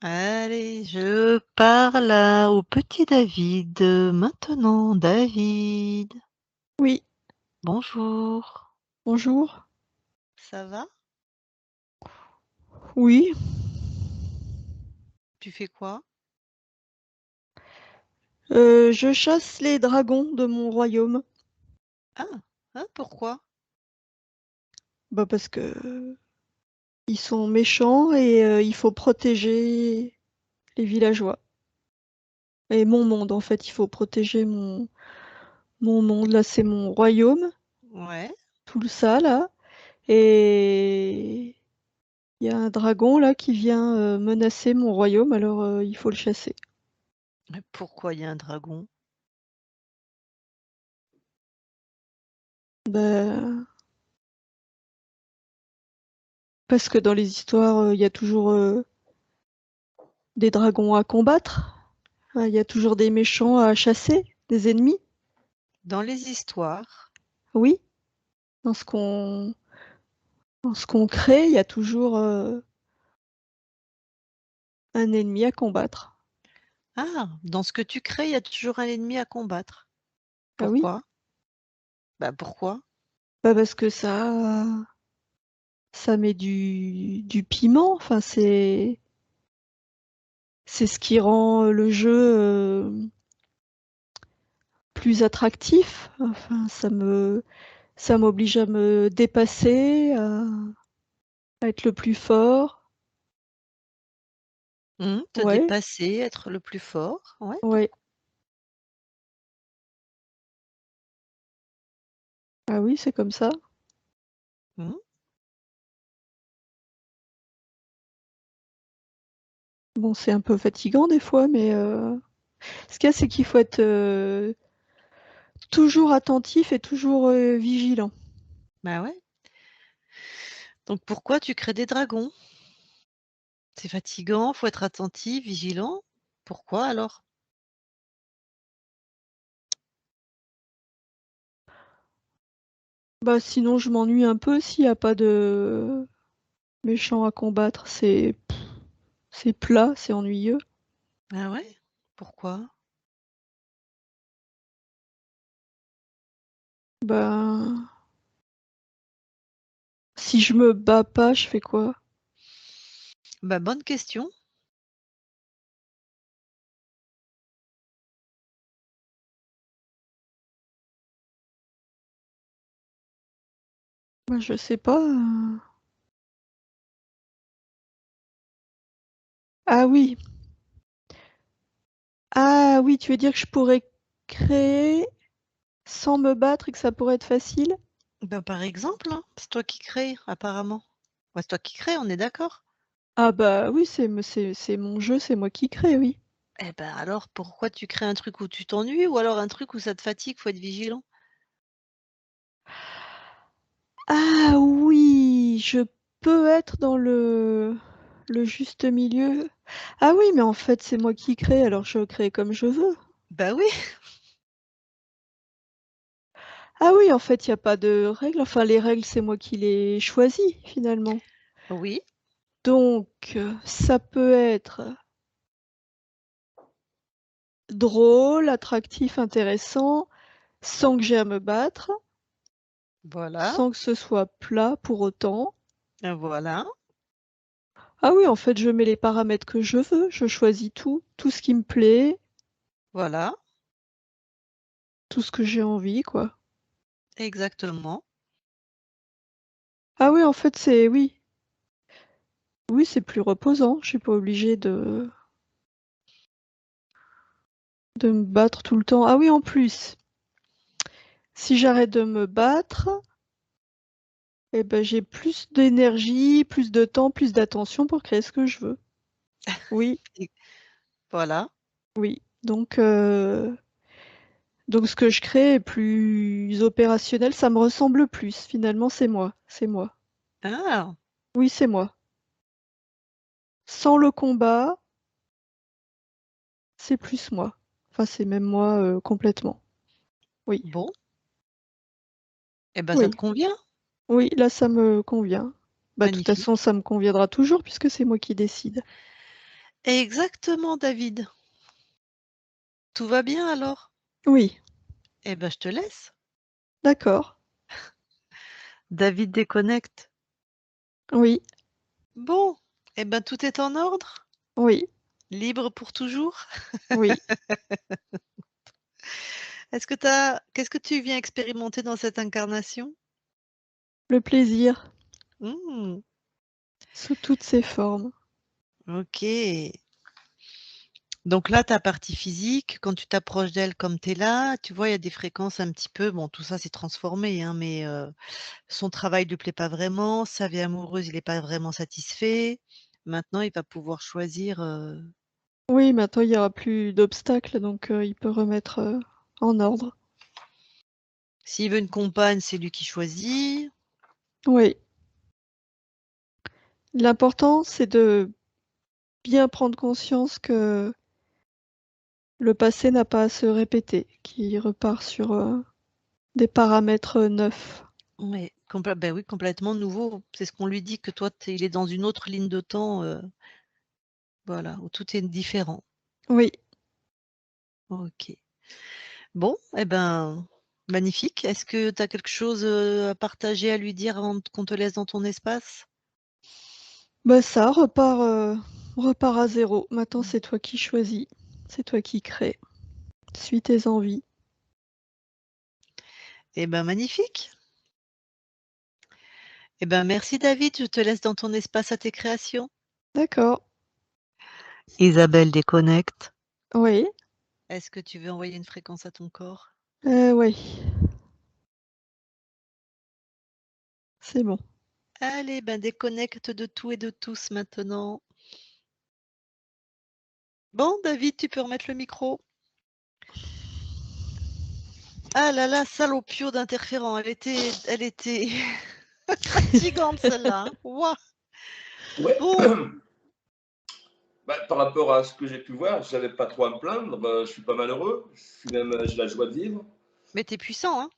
Allez, je parle au petit David, maintenant. David, Oui. bonjour. Bonjour. Ça va? Oui. Tu fais quoi? Je chasse les dragons de mon royaume. Ah! Ah, pourquoi? Bah, parce que ils sont méchants et il faut protéger les villageois et mon monde, en fait. Il faut protéger mon monde. Là, c'est mon royaume, Ouais. tout ça, là, et il y a un dragon, là, qui vient, menacer mon royaume, alors, il faut le chasser. Mais pourquoi il y a un dragon? Bah, parce que dans les histoires, il y a toujours, des dragons à combattre. Il y a toujours des méchants à chasser, des ennemis. Dans les histoires, Oui, dans ce qu'on crée, il y a toujours, un ennemi à combattre. ah! Dans ce que tu crées, il y a toujours un ennemi à combattre. Ah oui? Pourquoi? Bah, pourquoi? Bah, parce que ça met du piment, enfin c'est ce qui rend, le jeu, plus attractif. Enfin, ça m'oblige à me dépasser, à être le plus fort. Te Ouais, dépasser, être le plus fort. Ouais, ouais. Ah oui, c'est comme ça. mmh, Bon, c'est un peu fatigant des fois, mais ce qu'il y a, c'est qu'il faut être, toujours attentif et toujours, vigilant. bah, ouais. Donc pourquoi tu crées des dragons? C'est fatigant, faut être attentif, vigilant. Pourquoi alors? Bah, sinon je m'ennuie un peu s'il y a pas de méchants à combattre, c'est plat, c'est ennuyeux. Ah ouais? Pourquoi? Ben, si je me bats pas, je fais quoi? Bah, bonne question. Bah, je sais pas, Ah oui! Ah oui, tu veux dire que je pourrais créer sans me battre et que ça pourrait être facile? Bah, par exemple, hein, c'est toi qui crées apparemment. Ouais, c'est toi qui crées, on est d'accord? Ah bah oui, c'est mon jeu, c'est moi qui crée, oui. Eh ben, alors pourquoi tu crées un truc où tu t'ennuies ou alors un truc où ça te fatigue, faut être vigilant? Ah oui, je peux être dans le juste milieu. Ah oui, mais en fait, c'est moi qui crée, alors je crée comme je veux. Bah oui, Ah oui, en fait, il y a pas de règles. Enfin, les règles, c'est moi qui les choisis, finalement. oui, Donc, ça peut être drôle, attractif, intéressant, sans que j'ai à me battre, voilà, sans que ce soit plat pour autant. voilà, Ah oui, en fait, je mets les paramètres que je veux, je choisis tout ce qui me plaît, voilà, tout ce que j'ai envie, quoi. exactement. Ah oui, en fait, oui, c'est plus reposant. Je suis pas obligée de me battre tout le temps. Ah oui, en plus, si j'arrête de me battre, eh ben, j'ai plus d'énergie, plus de temps, plus d'attention pour créer ce que je veux. Oui, Et voilà. oui. Donc ce que je crée est plus opérationnel, ça me ressemble plus. Finalement, c'est moi, c'est moi. Ah! Oui, c'est moi. Sans le combat, c'est plus moi. Enfin, c'est même moi complètement. Oui, Bon, eh ben ça te oui, convient? oui, là, ça me convient. Bah, de toute façon, Magnifique. ça me conviendra toujours puisque c'est moi qui décide. Exactement, David. Tout va bien alors? Oui, Eh ben je te laisse. d'accord. David déconnecte. Oui, Bon, eh ben tout est en ordre? oui, Libre pour toujours? oui. Qu'est-ce que tu viens expérimenter dans cette incarnation? Le plaisir, Mmh, sous toutes ses formes. OK. Donc là, ta partie physique, quand tu t'approches d'elle comme tu es là, tu vois, il y a des fréquences un petit peu bon, tout ça c'est transformé, hein, mais son travail lui plaît pas vraiment, sa vie amoureuse, il est pas vraiment satisfait. Maintenant, il va pouvoir choisir, Oui, maintenant, il y aura plus d'obstacles, donc il peut remettre en ordre. s'il veut une compagne, c'est lui qui choisit. Oui. L'important, c'est de bien prendre conscience que le passé n'a pas à se répéter, qu'il repart sur des paramètres neufs. Ouais, oui, complètement nouveau. C'est ce qu'on lui dit que toi, il est dans une autre ligne de temps, voilà, où tout est différent. Oui. OK. Bon, eh ben, magnifique. Est-ce que tu as quelque chose, à partager, à lui dire avant qu'on te laisse dans ton espace? Bah ça repart à zéro. Maintenant, c'est toi qui choisis, c'est toi qui crée. Suis tes envies. Eh ben, magnifique. Eh ben, merci David, je te laisse dans ton espace à tes créations. D'accord. Isabelle déconnecte. Oui. Est-ce que tu veux envoyer une fréquence à ton corps? Oui, c'est bon. Allez, ben, déconnecte de tout et de tous maintenant. Bon, David, tu peux remettre le micro. Ah là là, salopio d'interférent, elle était fatigante celle-là, hein. Waouh! Ouais. Bon, Bah, par rapport à ce que j'ai pu voir, j'avais pas trop à me plaindre. Je suis pas malheureux. Je suis même, j'ai la joie de vivre. mais tu es puissant, hein.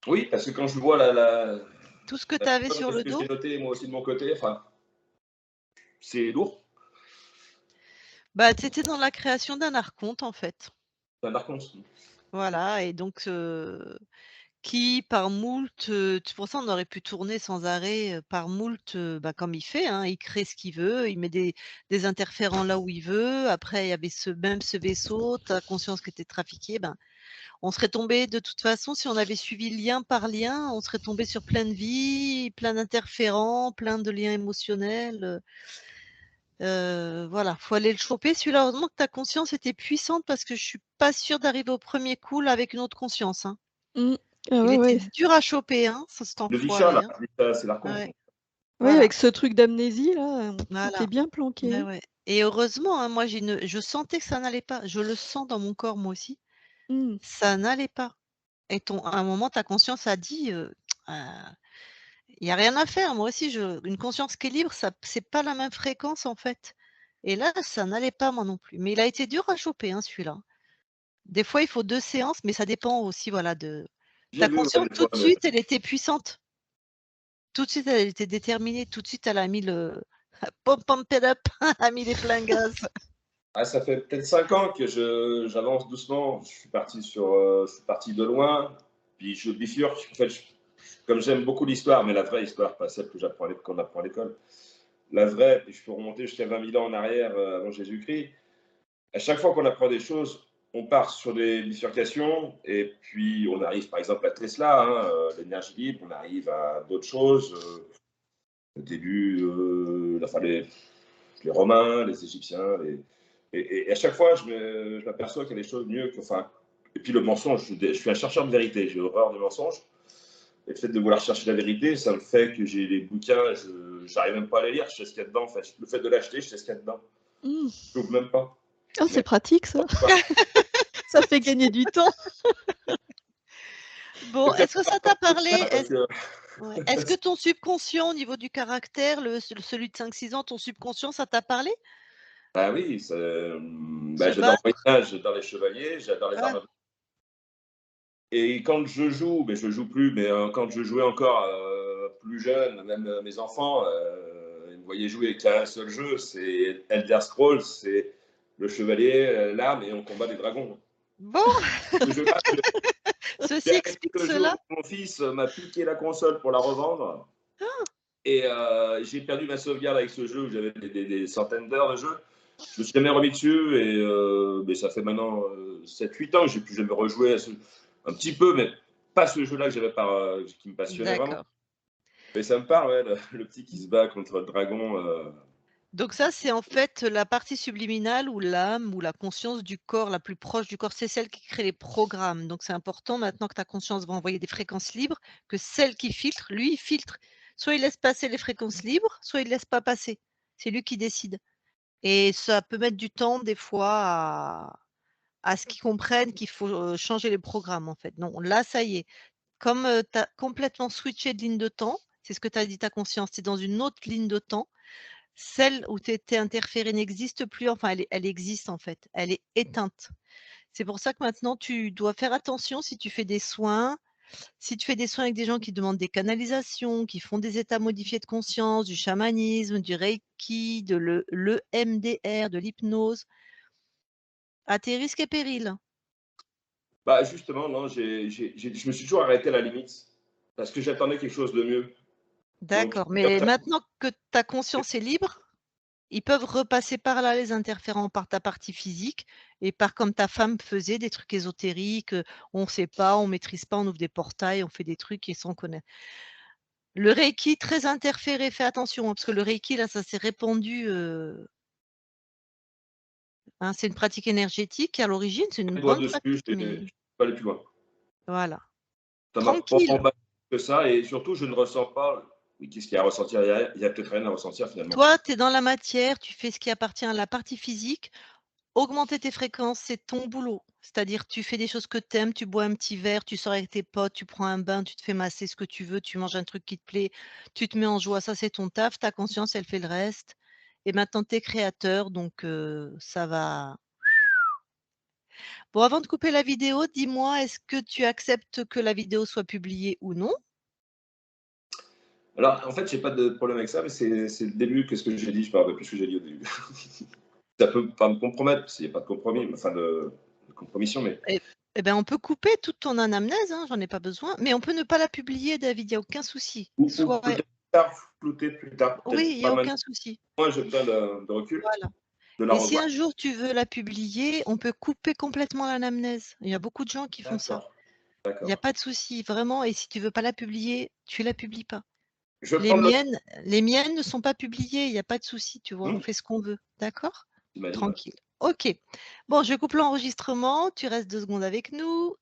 Oui, parce que quand je vois la Tout ce que tu avais somme sur de ce le que dos, j'ai noté moi aussi de mon côté, enfin, c'est lourd. bah, tu étais dans la création d'un archonte, en fait. C'est un archonte. Voilà et donc qui par moult, pour ça on aurait pu tourner sans arrêt, par moult, bah, comme il fait, hein. Il crée ce qu'il veut, il met des interférents là où il veut. Après il y avait ce vaisseau, tu as conscience que tu es trafiqué, ben, on serait tombé de toute façon si on avait suivi lien par lien, on serait tombé sur plein de vies, plein d'interférents, plein de liens émotionnels, voilà, faut aller le choper celui-là. Heureusement que ta conscience était puissante parce que je suis pas sûre d'arriver au premier coup là avec une autre conscience, hein. Mmh. Ah Il ouais, était ouais. dur à choper, hein, cet Le Visha, enfoiré, là, hein. Visha, c'est l'archonte. Ouais, Oui, voilà, avec ce truc d'amnésie là, il était voilà. bien Ouais, planqué. ouais et heureusement, hein, moi je sentais que ça n'allait pas. Je le sens dans mon corps moi aussi. Mmh. Ça n'allait pas et à un moment ta conscience a dit, il y a rien à faire. Moi aussi une conscience qui est libre, ça c'est pas la même fréquence en fait et là, ça n'allait pas moi non plus. Mais il a été dur à choper, hein, celui-là. Des fois, il faut 2 séances, mais ça dépend aussi, voilà, de J'ai ta vu, ouais, conscience des tout fois, de mais suite, elle était puissante. Tout de suite, elle était déterminée. Tout de suite, elle a mis le pom pom it up, elle a mis les pleins gaz. ah, ça fait peut-être 5 ans que j'avance doucement. Je suis parti de loin, puis je bifurque. En fait, comme j'aime beaucoup l'histoire, mais la vraie histoire, pas celle que qu'on apprend à l'école. La vraie, puis je peux remonter jusqu'à 20 000 ans en arrière, avant Jésus-Christ. À chaque fois qu'on apprend des choses, on part sur des bifurcations, et puis on arrive par exemple à Tesla, hein, l'énergie libre, on arrive à d'autres choses. Au début, enfin, les Romains, les Égyptiens, et à chaque fois, je m'aperçois qu'il y a des choses mieux que. Enfin, et puis le mensonge, je suis un chercheur de vérité, j'ai horreur des mensonges. Et le fait de vouloir chercher la vérité, ça me fait que j'ai les bouquins, je n'arrive même pas à les lire, je sais ce qu'il y a dedans. En fait. Le fait de l'acheter, je sais ce qu'il y a dedans. Mmh. Je n'ouvre même pas. Ah, c'est Mais, pratique ça. Ça fait gagner du temps. Bon, c'est est-ce peut-être que ça t'a parlé? parce que Ouais. Est-ce que ton subconscient, au niveau du caractère, celui de 5-6 ans, ton subconscient, ça t'a parlé? Ah oui, Se j'adore le battre? voyage, j'adore les chevaliers, j'adore les Ah, armes. Et quand je joue, mais je joue plus, mais quand je jouais encore plus jeune, même mes enfants, ils me voyaient jouer avec un seul jeu, c'est Elder Scrolls, c'est le chevalier, l'arme, et on combat des dragons. bon, Ce jeu-là, ceci j'ai explique quelques jours cela. où mon fils m'a piqué la console pour la revendre. Et j'ai perdu ma sauvegarde avec ce jeu où j'avais des centaines d'heures de jeu. Je me suis jamais remis dessus et mais ça fait maintenant 7-8 ans que j'ai plus jamais rejoué à un petit peu, mais pas ce jeu-là que j'avais qui me passionnait vraiment. D'accord. Mais ça me parle, ouais, le petit qui se bat contre le dragon. Donc ça, c'est en fait la partie subliminale ou l'âme ou la conscience du corps la plus proche du corps, c'est celle qui crée les programmes. Donc c'est important maintenant que ta conscience va envoyer des fréquences libres, que celle qui filtre, lui, il filtre. Soit il laisse passer les fréquences libres, soit il ne laisse pas passer. C'est lui qui décide. Et ça peut mettre du temps des fois à ce qu'ils comprennent qu'il faut changer les programmes en fait. Non, là, ça y est. Comme tu as complètement switché de ligne de temps, c'est ce que tu as dit ta conscience, tu es dans une autre ligne de temps. Celle où tu étais interférée n'existe plus, enfin elle existe en fait, elle est éteinte. C'est pour ça que maintenant tu dois faire attention si tu fais des soins. Si tu fais des soins avec des gens qui demandent des canalisations, qui font des états modifiés de conscience, du chamanisme, du reiki, de l'EMDR, de l'hypnose, à tes risques et périls. Bah justement, non, je me suis toujours arrêté à la limite parce que j'attendais quelque chose de mieux. Donc, D'accord, mais maintenant que ta conscience est libre, ils peuvent repasser par là, les interférents, par ta partie physique et par comme ta femme faisait, des trucs ésotériques, on ne sait pas, on ne maîtrise pas, on ouvre des portails, on fait des trucs et sans connaître. Le reiki, très interféré, fais attention, hein, parce que le reiki, là, ça s'est répandu, hein, c'est une pratique énergétique à l'origine, c'est une doigt bonne dessus, pratique, je mais ne pas aller plus loin. voilà. Ça m'a pas Tranquille. emballé que ça et surtout, je ne ressens pas. Mais qu'est-ce qu'il y a à ressentir derrière? Il y a peut-être rien à ressentir finalement. Toi, tu es dans la matière, tu fais ce qui appartient à la partie physique. Augmenter tes fréquences, c'est ton boulot. C'est-à-dire, tu fais des choses que tu aimes, tu bois un petit verre, tu sors avec tes potes, tu prends un bain, tu te fais masser ce que tu veux, tu manges un truc qui te plaît, tu te mets en joie, ça c'est ton taf, ta conscience, elle fait le reste. Et maintenant, tu es créateur, donc ça va. Bon, avant de couper la vidéo, dis-moi, est-ce que tu acceptes que la vidéo soit publiée ou non? Alors, en fait, j'ai pas de problème avec ça, mais c'est le début. Qu'est-ce que j'ai dit? Je me rappelle plus ce que j'ai dit au début. Ça peut pas me compromettre, s'il n'y a pas de compromis, enfin de compromission, mais Eh eh ben, on peut couper toute ton anamnèse, hein, j'en ai pas besoin, mais on peut ne pas la publier, David, il y a aucun souci. ou peut-être plus tard, flouter plus tard, Oui, peut-être il y pas a maintenant. aucun souci. Moi, j'ai besoin de recul, Voilà. de la Et si revoir. un jour tu veux la publier, on peut couper complètement l'anamnèse. Il y a beaucoup de gens qui font ça. D'accord, Il y a d'accord. pas de souci, vraiment, et si tu veux pas la publier, tu la publies pas. Je vais Les prendre le miennes les miennes ne sont pas publiées, il y a pas de souci, tu vois? On mmh, fait ce qu'on veut, d'accord? t'imagines, ouais. Tranquille. OK. Bon, je coupe l'enregistrement, tu restes 2 secondes avec nous.